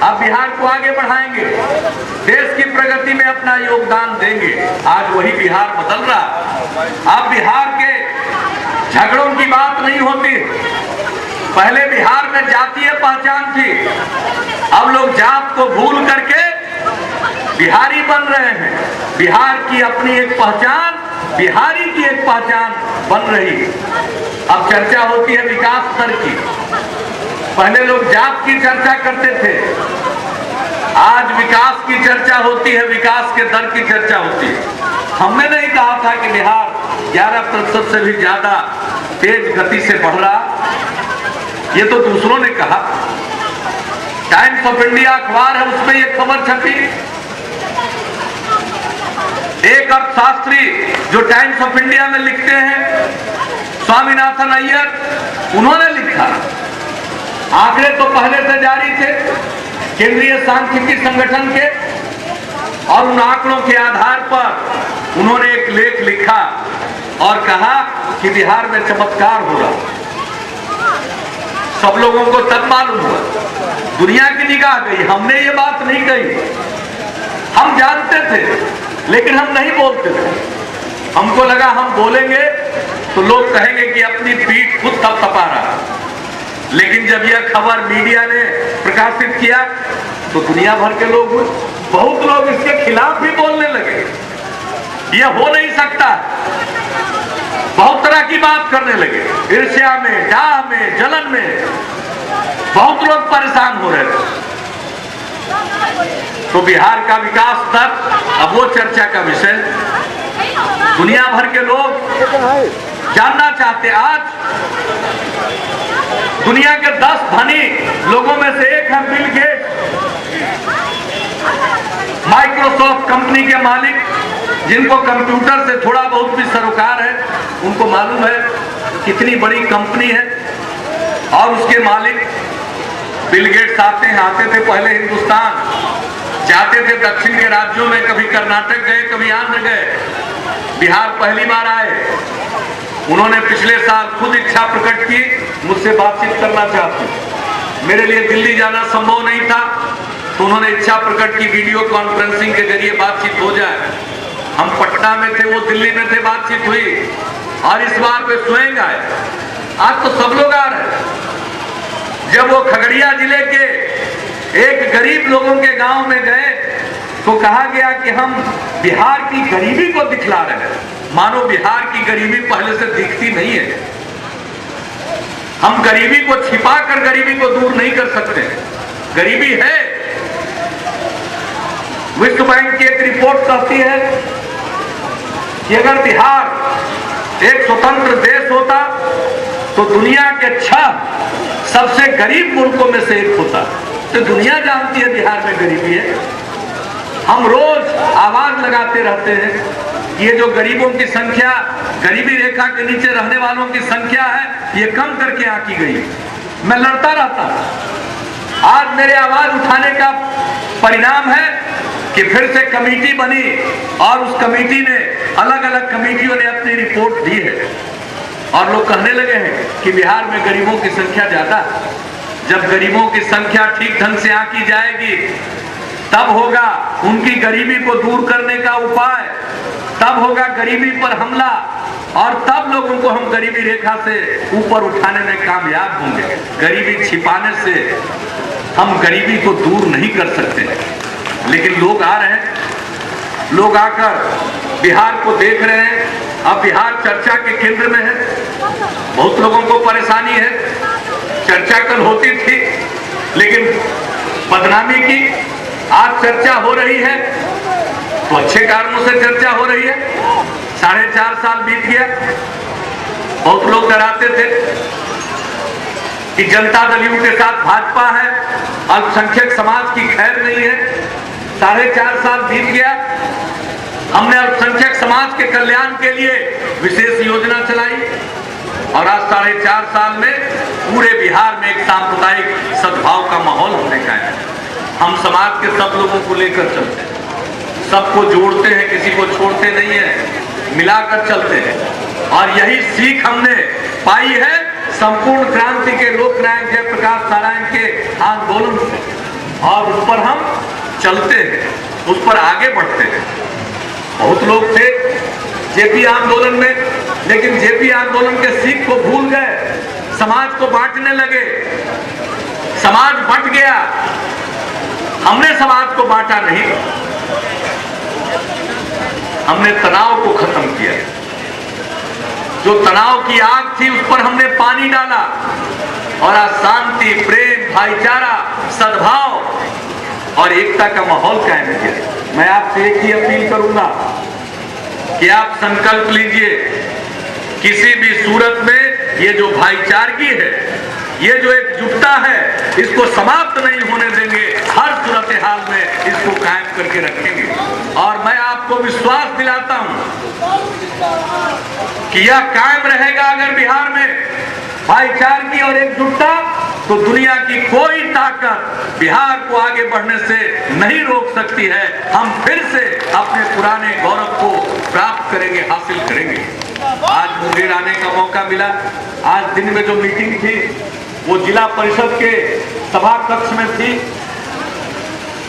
अब बिहार को आगे बढ़ाएंगे, देश की प्रगति में अपना योगदान देंगे। आज वही बिहार बदल रहा। अब बिहार के झगड़ों की बात नहीं होती। पहले बिहार में जातीय पहचान थी, अब लोग जात को भूल करके बिहारी बन रहे हैं। बिहार की अपनी एक पहचान, बिहारी की एक पहचान बन रही है। अब चर्चा होती है विकास दर की। पहले लोग जात की चर्चा करते थे, आज विकास की चर्चा होती है, विकास के दर की चर्चा होती है। हमने नहीं कहा था कि बिहार 11% से भी ज्यादा तेज गति से बढ़ रहा, ये तो दूसरों ने कहा। टाइम्स ऑफ इंडिया अखबार है, उसमें ये खबर छपी। एक अर्थशास्त्री जो टाइम्स ऑफ इंडिया में लिखते हैं, स्वामीनाथन अय्यर, उन्होंने लिखा। आंकड़े तो पहले से जारी थे केंद्रीय सांख्यिकी संगठन के, और उन आंकड़ों के आधार पर उन्होंने एक लेख लिखा और कहा कि बिहार में चमत्कार हो रहा। सब लोगों को तब मालूम हुआ, दुनिया की निगाह गई। हमने ये बात नहीं कही, हम जानते थे लेकिन हम नहीं बोलते थे। हमको लगा हम बोलेंगे तो लोग कहेंगे कि अपनी पीठ खुद थपथपा रहा। लेकिन जब यह खबर मीडिया ने प्रकाशित किया तो दुनिया भर के लोग, बहुत लोग इसके खिलाफ भी बोलने लगे। यह हो नहीं सकता, बहुत तरह की बात करने लगे। ईर्ष्या में, डाह में, जलन में बहुत लोग परेशान हो रहे थे। तो बिहार का विकास दर अब वो चर्चा का विषय। दुनिया भर के लोग जानना चाहते। आज दुनिया के 10 धनी लोगों में से एक है बिल गेट्स, माइक्रोसॉफ्ट कंपनी के मालिक, जिनको कंप्यूटर से थोड़ा बहुत भी सरोकार है। उनको मालूम है कितनी बड़ी कंपनी है। और उसके मालिक बिल गेट्स आते थे पहले हिंदुस्तान, जाते थे दक्षिण के राज्यों में, कभी कर्नाटक गए, कभी आंध्र गए। बिहार पहली बार आए। उन्होंने पिछले साल खुद इच्छा प्रकट की, मुझसे बातचीत करना चाहते। मेरे लिए दिल्ली जाना संभव नहीं था, तो उन्होंने इच्छा प्रकट की वीडियो कॉन्फ्रेंसिंग के जरिए बातचीत हो जाए। हम पटना में थे, वो दिल्ली में थे, बातचीत हुई। और इस बार वे स्वयं आए। आज तो सब लोग आ रहे। जब वो खगड़िया जिले के एक गरीब लोगों के गांव में गए तो कहा गया कि हम बिहार की गरीबी को दिखला रहे हैं। मानो बिहार की गरीबी पहले से दिखती नहीं है। हम गरीबी को छिपा कर गरीबी को दूर नहीं कर सकते। गरीबी है। विश्व बैंक की एक रिपोर्ट कहती है कि अगर बिहार एक स्वतंत्र देश होता तो दुनिया के 6 सबसे गरीब मुल्कों में से एक होता। तो दुनिया जानती है बिहार में गरीबी है। हम रोज आवाज लगाते रहते हैं, ये जो गरीबों की संख्या, गरीबी रेखा के नीचे रहने वालों की संख्या है, ये कम करके आंकी गई। मैं लड़ता रहता। आज मेरे आवाज उठाने का परिणाम है कि फिर से कमेटी बनी और उस कमेटी ने, अलग अलग कमेटियों ने अपनी रिपोर्ट दी है और लोग कहने लगे हैं कि बिहार में गरीबों की संख्या ज्यादा है। जब गरीबों की संख्या ठीक ढंग से आंकी जाएगी तब होगा उनकी गरीबी को दूर करने का उपाय, तब होगा गरीबी पर हमला और तब लोगों को हम गरीबी रेखा से ऊपर उठाने में कामयाब होंगे। गरीबी छिपाने से हम गरीबी को दूर नहीं कर सकते। लेकिन लोग आ रहे हैं, लोग आकर बिहार को देख रहे हैं। अब बिहार चर्चा के केंद्र में है, बहुत लोगों को परेशानी है। चर्चा कल होती थी लेकिन बदनामी की, आज चर्चा हो रही है तो अच्छे कारणों से चर्चा हो रही है। 4.5 साल बीत गया। बहुत लोग डराते थे कि जनता दल यू के साथ भाजपा है, अल्पसंख्यक समाज की खैर नहीं है। 4.5 साल बीत गया। हमने अल्पसंख्यक समाज के कल्याण के लिए विशेष योजना चलाई और आज 4.5 साल में पूरे बिहार में एक सांप्रदायिक सद्भाव का माहौल होने का है। हम समाज के सब लोगों को लेकर चलते हैं, सबको जोड़ते हैं, किसी को छोड़ते नहीं है, मिलाकर चलते हैं। और यही सीख हमने पाई है संपूर्ण क्रांति के लोकनायक जयप्रकाश नारायण के आंदोलन से, और उस पर हम चलते हैं, उस पर आगे बढ़ते हैं। बहुत लोग थे जेपी आंदोलन में, लेकिन जेपी आंदोलन के सीख को भूल गए, समाज को बांटने लगे, समाज बंट गया। हमने समाज को बांटा नहीं, हमने तनाव को खत्म किया। जो तनाव की आग थी उस पर हमने पानी डाला और आज शांति, प्रेम, भाईचारा, सद्भाव और एकता का माहौल कायम किया। मैं आपसे एक ही अपील करूंगा कि आप संकल्प लीजिए, किसी भी सूरत में ये जो भाईचारगी है, ये जो एकजुटता है, इसको समाप्त नहीं होने देंगे। हर सूरत हाल में इसको कायम करके रखेंगे। और मैं आपको विश्वास दिलाता हूं कि यह कायम रहेगा अगर बिहार में भाईचारगी और एकजुटता, तो दुनिया की कोई ताकत बिहार को आगे बढ़ने से नहीं रोक सकती है। हम फिर से अपने पुराने गौरव को प्राप्त करेंगे, हासिल करेंगे। आज मुंगेर आने का मौका मिला। आज दिन में जो मीटिंग थी वो जिला परिषद के सभा कक्ष में थी।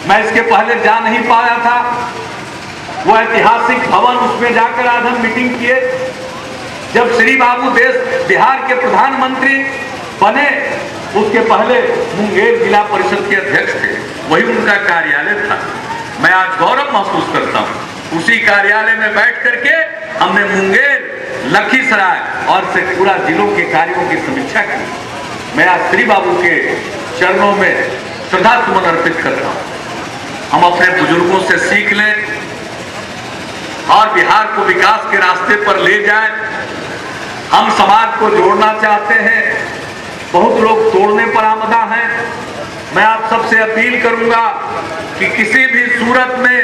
मैं इसके पहले जा नहीं पाया था। वो ऐतिहासिक भवन, उसमें जाकर आज हम मीटिंग किए। जब श्री बाबू देश बिहार के प्रधानमंत्री बने उसके पहले मुंगेर जिला परिषद के अध्यक्ष थे, वही उनका कार्यालय था। मैं आज गौरव महसूस करता हूँ। उसी कार्यालय में बैठ करके हमने मुंगेर, लखीसराय और शेखपुरा जिलों के कार्यों की समीक्षा की। मैं आज श्री बाबू के चरणों में श्रद्धा सुमन अर्पित करता हूँ। हम अपने बुजुर्गों से सीख लें और बिहार को विकास के रास्ते पर ले जाएं। हम समाज को जोड़ना चाहते हैं, बहुत लोग तोड़ने पर आमदा हैं। मैं आप सबसे अपील करूंगा कि किसी भी सूरत में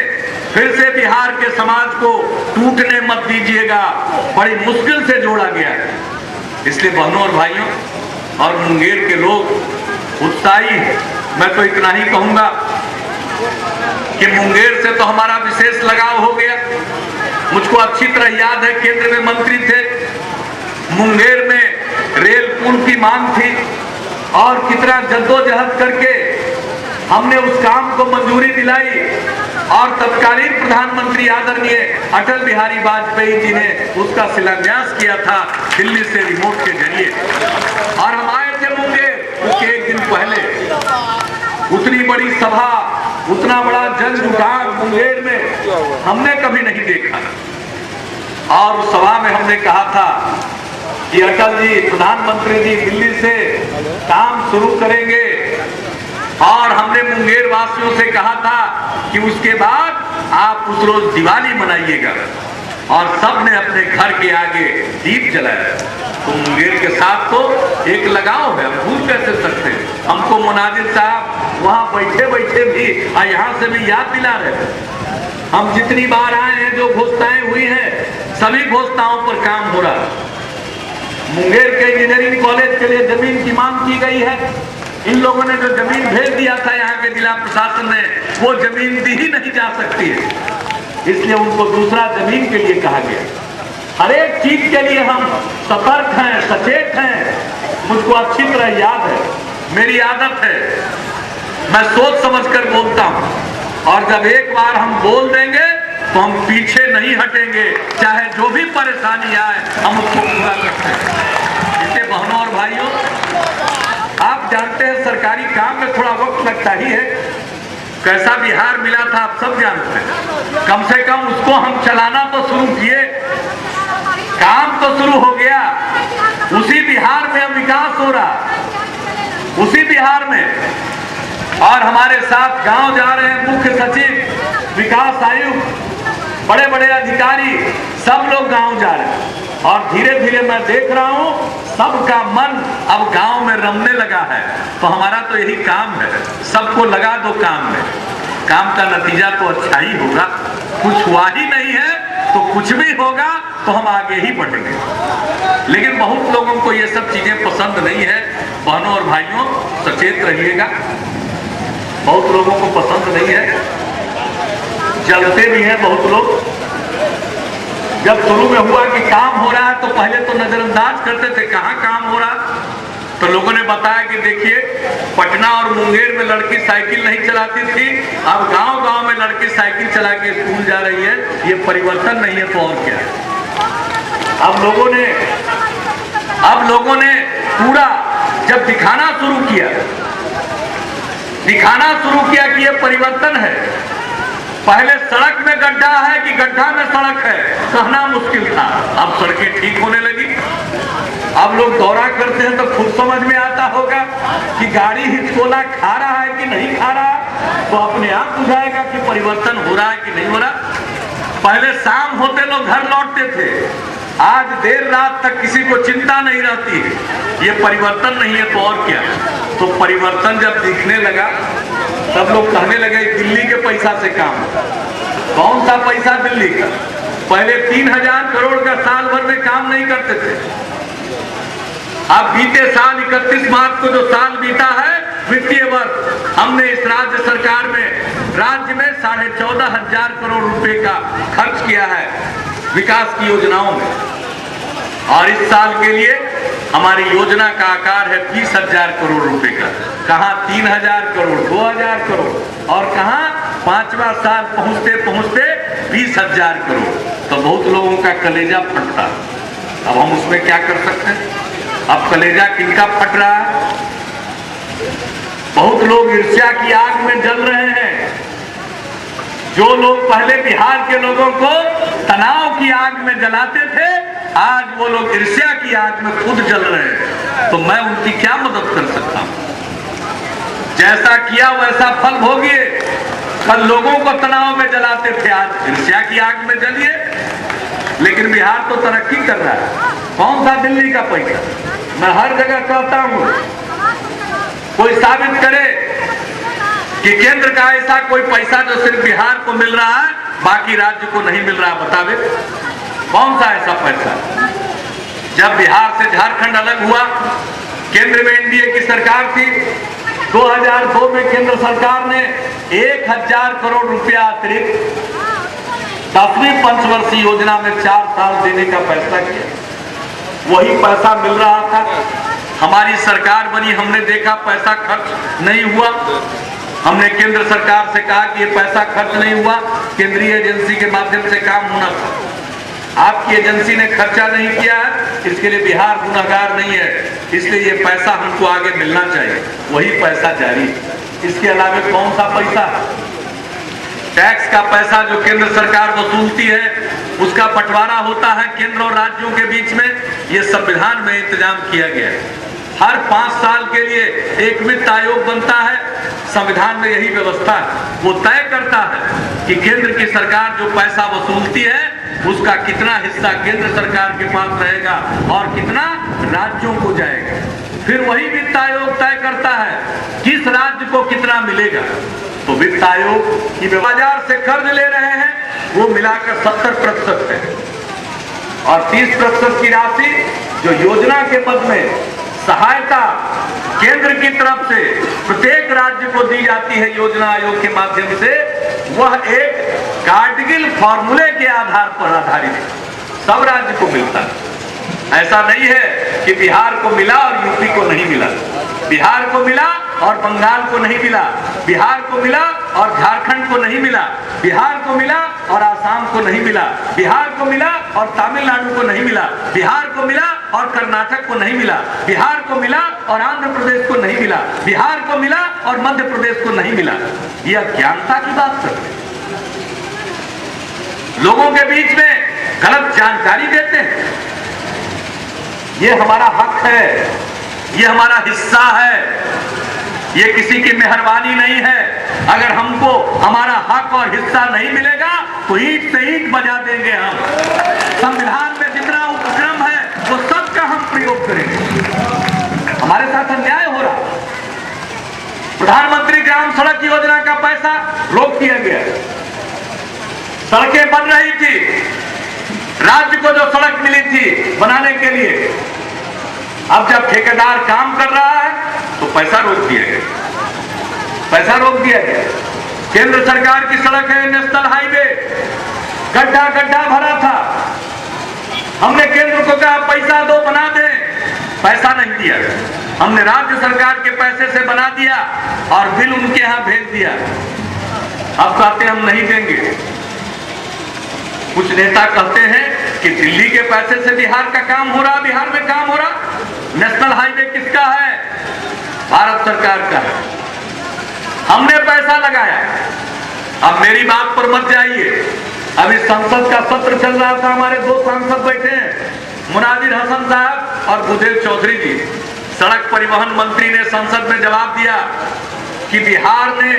फिर से बिहार के समाज को टूटने मत दीजिएगा। बड़ी मुश्किल से जोड़ा गया है, इसलिए बहनों और भाइयों और मुंगेर के लोग उत्साही हैं। मैं तो इतना ही कहूंगा कि मुंगेर से तो हमारा विशेष लगाव हो गया। मुझको अच्छी तरह याद है, केंद्र में मंत्री थे, मुंगेर में रेल पुल की मांग थी और कितना जद्दोजहद करके हमने उस काम को मंजूरी दिलाई और तत्कालीन प्रधानमंत्री आदरणीय अटल बिहारी वाजपेयी जी ने उसका शिलान्यास किया था दिल्ली से रिमोट के जरिए। और हम आए थे मुंगेर उसके एक दिन पहले। उतनी बड़ी सभा, उतना बड़ा जन जुटान मुंगेर में हमने कभी नहीं देखा। और उस सभा में हमने कहा था कि अटल जी, प्रधानमंत्री जी दिल्ली से काम शुरू करेंगे और हमने मुंगेर वासियों से कहा था कि उसके बाद आप उस रोज दिवाली मनाइएगा। और सबने अपने घर के आगे दीप जलाया। तो मुंगेर के साथ तो एक लगाव है, हम भूल कैसे सकते हैं। हमको मुनाजिर साहब वहां बैठे बैठे भी और यहाँ से भी याद दिला रहे थे। हम जितनी बार आए हैं, जो घोषणाएं हुई हैं, सभी घोषणाओं पर काम हो रहा है। मुंगेर के इंजीनियरिंग कॉलेज के लिए जमीन की मांग की गई है। इन लोगों ने जो जमीन भेज दिया था यहाँ के जिला प्रशासन ने, वो जमीन दी ही नहीं जा सकती है, इसलिए उनको दूसरा जमीन के लिए कहा गया। हर एक चीज के लिए हम सतर्क हैं, सचेत हैं। मुझको अच्छी तरह याद है, मेरी आदत है, मैं सोच समझकर बोलता हूं, और जब एक बार हम बोल देंगे तो हम पीछे नहीं हटेंगे, चाहे जो भी परेशानी आए हम उसको पूरा करते हैं। इसलिए बहनों और भाइयों, आप जानते हैं सरकारी काम में थोड़ा वक्त लगता ही है। कैसा बिहार मिला था आप सब जानते हैं। कम से कम उसको हम चलाना तो शुरू किए, काम तो शुरू हो गया। उसी बिहार में अब विकास हो रहा, उसी बिहार में। और हमारे साथ गांव जा रहे हैं मुख्य सचिव, विकास आयुक्त, बड़े बड़े अधिकारी, सब लोग गांव जा रहे हैं। और धीरे धीरे मैं देख रहा हूं सबका मन अब गांव में रमने लगा है। तो हमारा तो यही काम है, सबको लगा दो काम में, काम का नतीजा तो अच्छा ही होगा। कुछ हुआ ही नहीं है तो कुछ भी होगा तो हम आगे ही बढ़ेंगे। लेकिन बहुत लोगों को ये सब चीजें पसंद नहीं है। बहनों और भाइयों, सचेत रहिएगा, बहुत लोगों को पसंद नहीं है, जलते भी हैं बहुत लोग। जब शुरू में हुआ कि काम हो रहा है तो पहले तो नजरअंदाज करते थे, कहाँ काम हो रहा। तो लोगों ने बताया कि देखिए, पटना और मुंगेर में लड़की साइकिल नहीं चलाती थी, अब गांव-गांव में लड़की साइकिल चला के स्कूल जा रही है। ये परिवर्तन नहीं है तो और क्या है। अब लोगों ने पूरा जब दिखाना शुरू किया कि ये परिवर्तन है। पहले सड़क में गड्ढा है कि गड्ढा में सड़क है, कहना मुश्किल था। अब सड़कें ठीक होने लगी। अब लोग दौरा करते हैं तो खुद समझ में आता होगा कि गाड़ी हिचकोला खा रहा है कि नहीं खा रहा, तो अपने आप बुझाएगा कि परिवर्तन हो रहा है कि नहीं हो रहा। पहले शाम होते लोग घर लौटते थे, आज देर रात तक किसी को चिंता नहीं रहती है। ये परिवर्तन नहीं है तो और क्या। तो परिवर्तन जब दिखने लगा सब लोग कहने लगे दिल्ली के पैसा से काम। कौन सा पैसा दिल्ली का? पहले 3000 करोड़ का साल भर में काम नहीं करते थे। अब बीते साल 31 मार्च को जो साल बीता है वित्तीय वर्ष, हमने इस राज्य सरकार में राज्य में 14,500 करोड़ रुपए का खर्च किया है विकास की योजनाओं में। और इस साल के लिए हमारी योजना का आकार है 20,000 करोड़ रुपए का। कहाँ 3,000 करोड़, 2,000 करोड़, और कहाँ 5वां साल पहुंचते पहुंचते 20,000 करोड़। तो बहुत लोगों का कलेजा फटता। अब हम उसमें क्या कर सकते हैं? अब कलेजा किनका फट रहा है? बहुत लोग ईर्ष्या की आग में जल रहे हैं। जो लोग पहले बिहार के लोगों को तनाव की आग में जलाते थे, आज वो लोग ईर्ष्या की आग में खुद जल रहे हैं। तो मैं उनकी क्या मदद कर सकता हूं? जैसा किया वैसा फल भोगिए। कल लोगों को तनाव में जलाते थे, आज ईर्ष्या की आग में जलिए। लेकिन बिहार तो तरक्की कर रहा है। कौन सा दिल्ली का पैसा? मैं हर जगह कहता हूं, कोई साबित करे कि केंद्र का ऐसा कोई पैसा जो सिर्फ बिहार को मिल रहा है बाकी राज्य को नहीं मिल रहा, बतावे कौन सा ऐसा पैसा? जब बिहार से झारखंड अलग हुआ, केंद्र में एनडीए की सरकार थी। 2002 में केंद्र सरकार ने 1,000 करोड़ रुपया अतिरिक्त 10वीं पंचवर्षीय योजना में 4 साल देने का फैसला किया। वही पैसा मिल रहा था। हमारी सरकार बनी, हमने देखा पैसा खर्च नहीं हुआ। हमने केंद्र सरकार से कहा कि ये पैसा खर्च नहीं हुआ, केंद्रीय एजेंसी के माध्यम से काम होना था। आपकी एजेंसी ने खर्चा नहीं किया है, इसके लिए बिहार गुनहगार नहीं है, इसलिए ये पैसा हमको आगे मिलना चाहिए। वही पैसा जारी है। इसके अलावा कौन सा पैसा? टैक्स का पैसा जो केंद्र सरकार वसूलती है, उसका बंटवारा होता है केंद्र और राज्यों के बीच में। ये संविधान में इंतजाम किया गया है। हर 5 साल के लिए एक वित्त आयोग बनता है। संविधान में यही व्यवस्था है। वो तय करता है कि केंद्र की सरकार जो पैसा वसूलती है उसका कितना हिस्सा केंद्र सरकार के पास रहेगा और कितना राज्यों को जाएगा। फिर वही वित्त आयोग तय करता है किस राज्य को कितना मिलेगा। तो वित्त आयोग की बाजार से कर्ज ले रहे हैं वो मिलाकर 70% है और 30% की राशि जो योजना के पद में सहायता केंद्र की तरफ से प्रत्येक राज्य को दी जाती है योजना आयोग के माध्यम से, वह एक कार्डिगिल फॉर्मूले के आधार पर आधारित है, सब राज्य को मिलता है। ऐसा नहीं है कि बिहार को मिला और यूपी को नहीं मिला, बिहार को मिला और बंगाल को नहीं मिला, बिहार को मिला और झारखंड को नहीं मिला, बिहार को मिला और आसाम को नहीं मिला, बिहार को मिला और तमिलनाडु को नहीं मिला, बिहार को मिला और कर्नाटक को नहीं मिला, बिहार को मिला और आंध्र प्रदेश को नहीं मिला, बिहार को मिला और मध्य प्रदेश को नहीं मिला। यह अज्ञानता की बात करते हैं, लोगों के बीच में गलत जानकारी देते हैं। ये हमारा हक है, ये हमारा हिस्सा है, ये किसी की मेहरबानी नहीं है। अगर हमको हमारा हक और हिस्सा नहीं मिलेगा तो ईंट से ईंट बजा देंगे हम। संविधान में जितना उपक्रम है वो सबका हम प्रयोग करेंगे। हमारे साथ अन्याय हो रहा, प्रधानमंत्री ग्राम सड़क योजना का पैसा रोक दिया गया, सड़कें बन रही थी, राज्य को जो सड़क मिली थी बनाने के लिए, अब जब ठेकेदार काम कर रहा है तो पैसा रोक दिया गया, पैसा रोक दिया गया। केंद्र सरकार की सड़क है नेशनल हाईवे, गड्ढा गड्ढा भरा था, हमने केंद्र को कहा पैसा दो बना दे, पैसा नहीं दिया, हमने राज्य सरकार के पैसे से बना दिया और बिल उनके यहां भेज दिया। अब कहते हम नहीं देंगे। कुछ नेता कहते हैं कि दिल्ली के पैसे से बिहार का काम हो रहा, बिहार में काम हो रहा। नेशनल हाईवे किसका है? भारत सरकार का है, हमने पैसा लगाया। अब मेरी बात पर मत जाइए, अभी संसद का सत्र चल रहा था, हमारे दो सांसद बैठे हैं, मुनाजिर हसन साहब और बुधेल चौधरी जी। सड़क परिवहन मंत्री ने संसद में जवाब दिया कि बिहार ने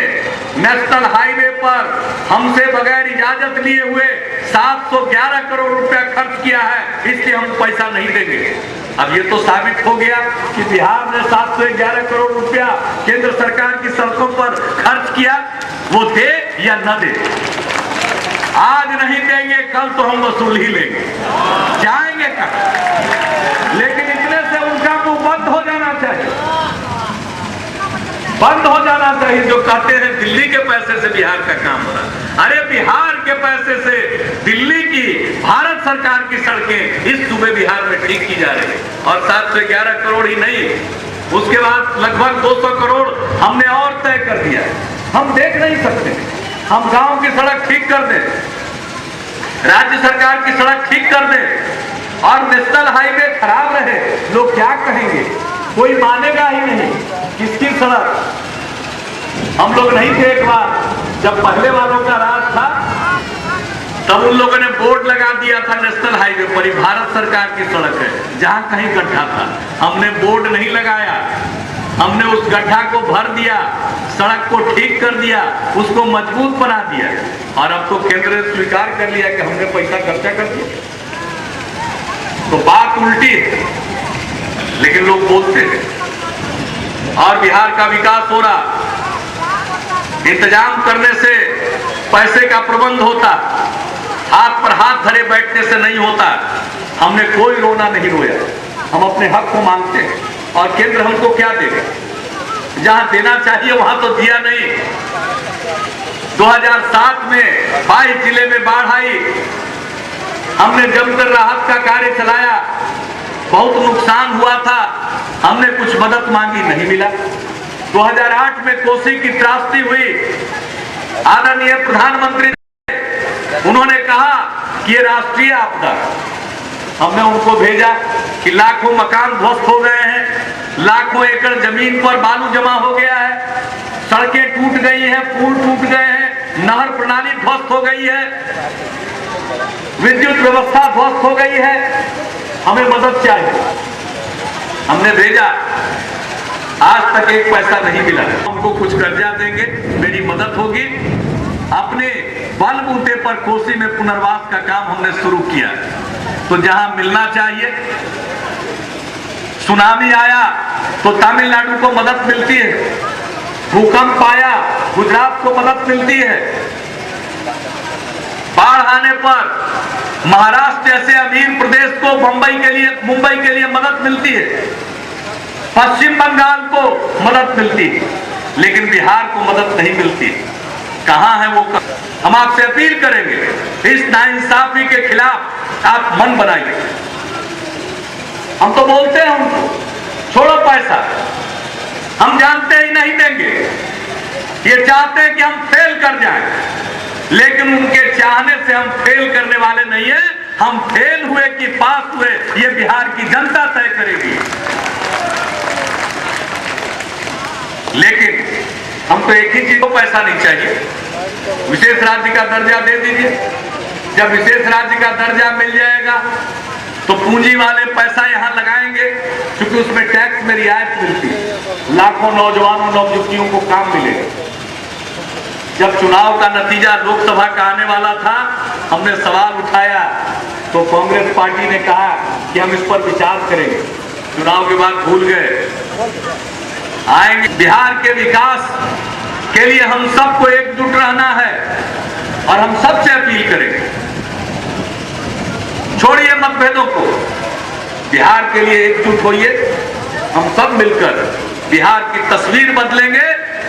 नेशनल हाईवे पर हमसे बगैर इजाजत लिए हुए 711 करोड़ रुपया खर्च किया है, इसलिए हम पैसा नहीं देंगे। अब ये तो साबित हो गया कि बिहार ने 711 करोड़ रुपया केंद्र सरकार की सड़कों पर खर्च किया, वो दे या न दे। आज नहीं देंगे, कल तो हम वसूल ही लेंगे, जाएंगे कल। लेकिन इतने से उनका मुंह बंद हो जाना चाहिए, बंद हो जाना चाहिए जो कहते हैं दिल्ली के पैसे से बिहार का काम हो रहा है। अरे बिहार के पैसे से दिल्ली की भारत सरकार की सड़कें इस सूबे बिहार में ठीक की जा रही है, और 711 करोड़ ही नहीं, उसके बाद लगभग 200 करोड़ हमने और तय कर दिया है। हम देख नहीं सकते, हम गांव की सड़क ठीक कर दें, राज्य सरकार की सड़क ठीक कर दें और नेशनल हाईवे खराब रहे, लोग क्या कहेंगे? कोई मानेगा ही नहीं। किसकी सड़क? हम लोग नहीं थे एक बार, जब पहले वालों का राज था तब उन लोगों ने बोर्ड लगा दिया था नेशनल हाईवे पर, भारत सरकार की सड़क है, जहां कहीं गड्ढा था। हमने बोर्ड नहीं लगाया, हमने उस गड्ढा को भर दिया, सड़क को ठीक कर दिया, उसको मजबूत बना दिया, और अब तो केंद्र ने स्वीकार कर लिया कि हमने पैसा खर्चा कर दिया। तो बात उल्टी है, लेकिन लोग बोलते हैं। और बिहार का विकास हो रहा, इंतजाम करने से पैसे का प्रबंध होता, हाथ पर हाथ धरे बैठने से नहीं होता। हमने कोई रोना नहीं रोया, हम अपने हक को मांगते हैं और केंद्र हमको क्या देगा? जहां देना चाहिए वहां तो दिया नहीं। 2007 में 22 जिले में बाढ़ आई, हमने जमकर राहत का कार्य चलाया, बहुत नुकसान हुआ था, हमने कुछ मदद मांगी, नहीं मिला। 2008 में कोसी की त्रासदी हुई, आदरणीय प्रधानमंत्री उन्होंने कहा कि ये राष्ट्रीय आपदा, हमने उनको भेजा कि लाखों मकान ध्वस्त हो गए हैं, लाखों एकड़ जमीन पर बालू जमा हो गया है, सड़कें टूट गई हैं, पुल टूट गए हैं, नहर प्रणाली ध्वस्त हो गई है, विद्युत व्यवस्था ध्वस्त हो गई है, हमें मदद चाहिए। हमने भेजा, आज तक एक पैसा नहीं मिला। हमको कुछ कर्जा देंगे, मेरी मदद होगी, अपने बलबूते पर कोसी में पुनर्वास का काम हमने शुरू किया। तो जहां मिलना चाहिए, सुनामी आया तो तमिलनाडु को मदद मिलती है, भूकंप आया गुजरात को मदद मिलती है, बाढ़ आने पर महाराष्ट्र जैसे अमीर प्रदेश को मुंबई के लिए मदद मिलती है, पश्चिम बंगाल को मदद मिलती है, लेकिन बिहार को मदद नहीं मिलती। कहां है वो? हम आपसे अपील करेंगे, इस नाइंसाफी के खिलाफ आप मन बनाइए। हम तो बोलते हैं उनको छोड़ो पैसा, हम जानते ही नहीं देंगे, ये चाहते हैं कि हम फेल कर जाएं, लेकिन उनके चाहने से हम फेल करने वाले नहीं है। हम फेल हुए कि पास हुए, ये बिहार की जनता तय करेगी। लेकिन हम तो एक ही चीज को पैसा नहीं चाहिए, विशेष राज्य का दर्जा दे दीजिए। जब विशेष राज्य का दर्जा मिल जाएगा तो पूंजी वाले पैसा यहां लगाएंगे, क्योंकि उसमें टैक्स में रियायत मिलती है, लाखों नौजवानों नवयुवतियों को काम मिलेगा। जब चुनाव का नतीजा लोकसभा का आने वाला था, हमने सवाल उठाया तो कांग्रेस पार्टी ने कहा कि हम इस पर विचार करेंगे। चुनाव के बाद भूल गए। आएंगे। बिहार के विकास के लिए हम सबको एकजुट रहना है और हम सबसे अपील करेंगे, छोड़िए मतभेदों को, बिहार के लिए एकजुट होइए। हम सब मिलकर बिहार की तस्वीर बदलेंगे,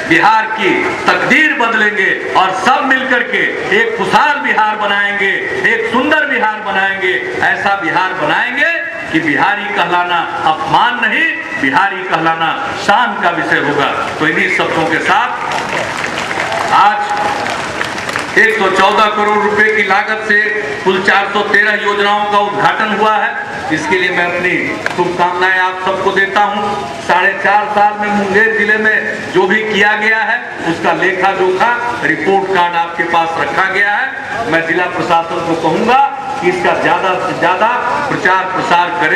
बिहार की तकदीर बदलेंगे और सब मिलकर के एक खुशहाल बिहार बनाएंगे, एक सुंदर बिहार बनाएंगे। ऐसा बिहार बनाएंगे कि बिहारी कहलाना अपमान नहीं, बिहारी कहलाना शान का विषय होगा। तो इन्हीं शब्दों के साथ आज 114 करोड़ रुपए की लागत से कुल 413 योजनाओं का उद्घाटन हुआ है। इसके लिए मैं अपनी शुभकामनाएं आप सबको देता हूं। 4.5 साल में मुंगेर जिले में जो भी किया गया है उसका लेखा जोखा रिपोर्ट कार्ड आपके पास रखा गया है। मैं जिला प्रशासन को कहूंगा कि इसका ज्यादा से ज्यादा प्रचार प्रसार करें।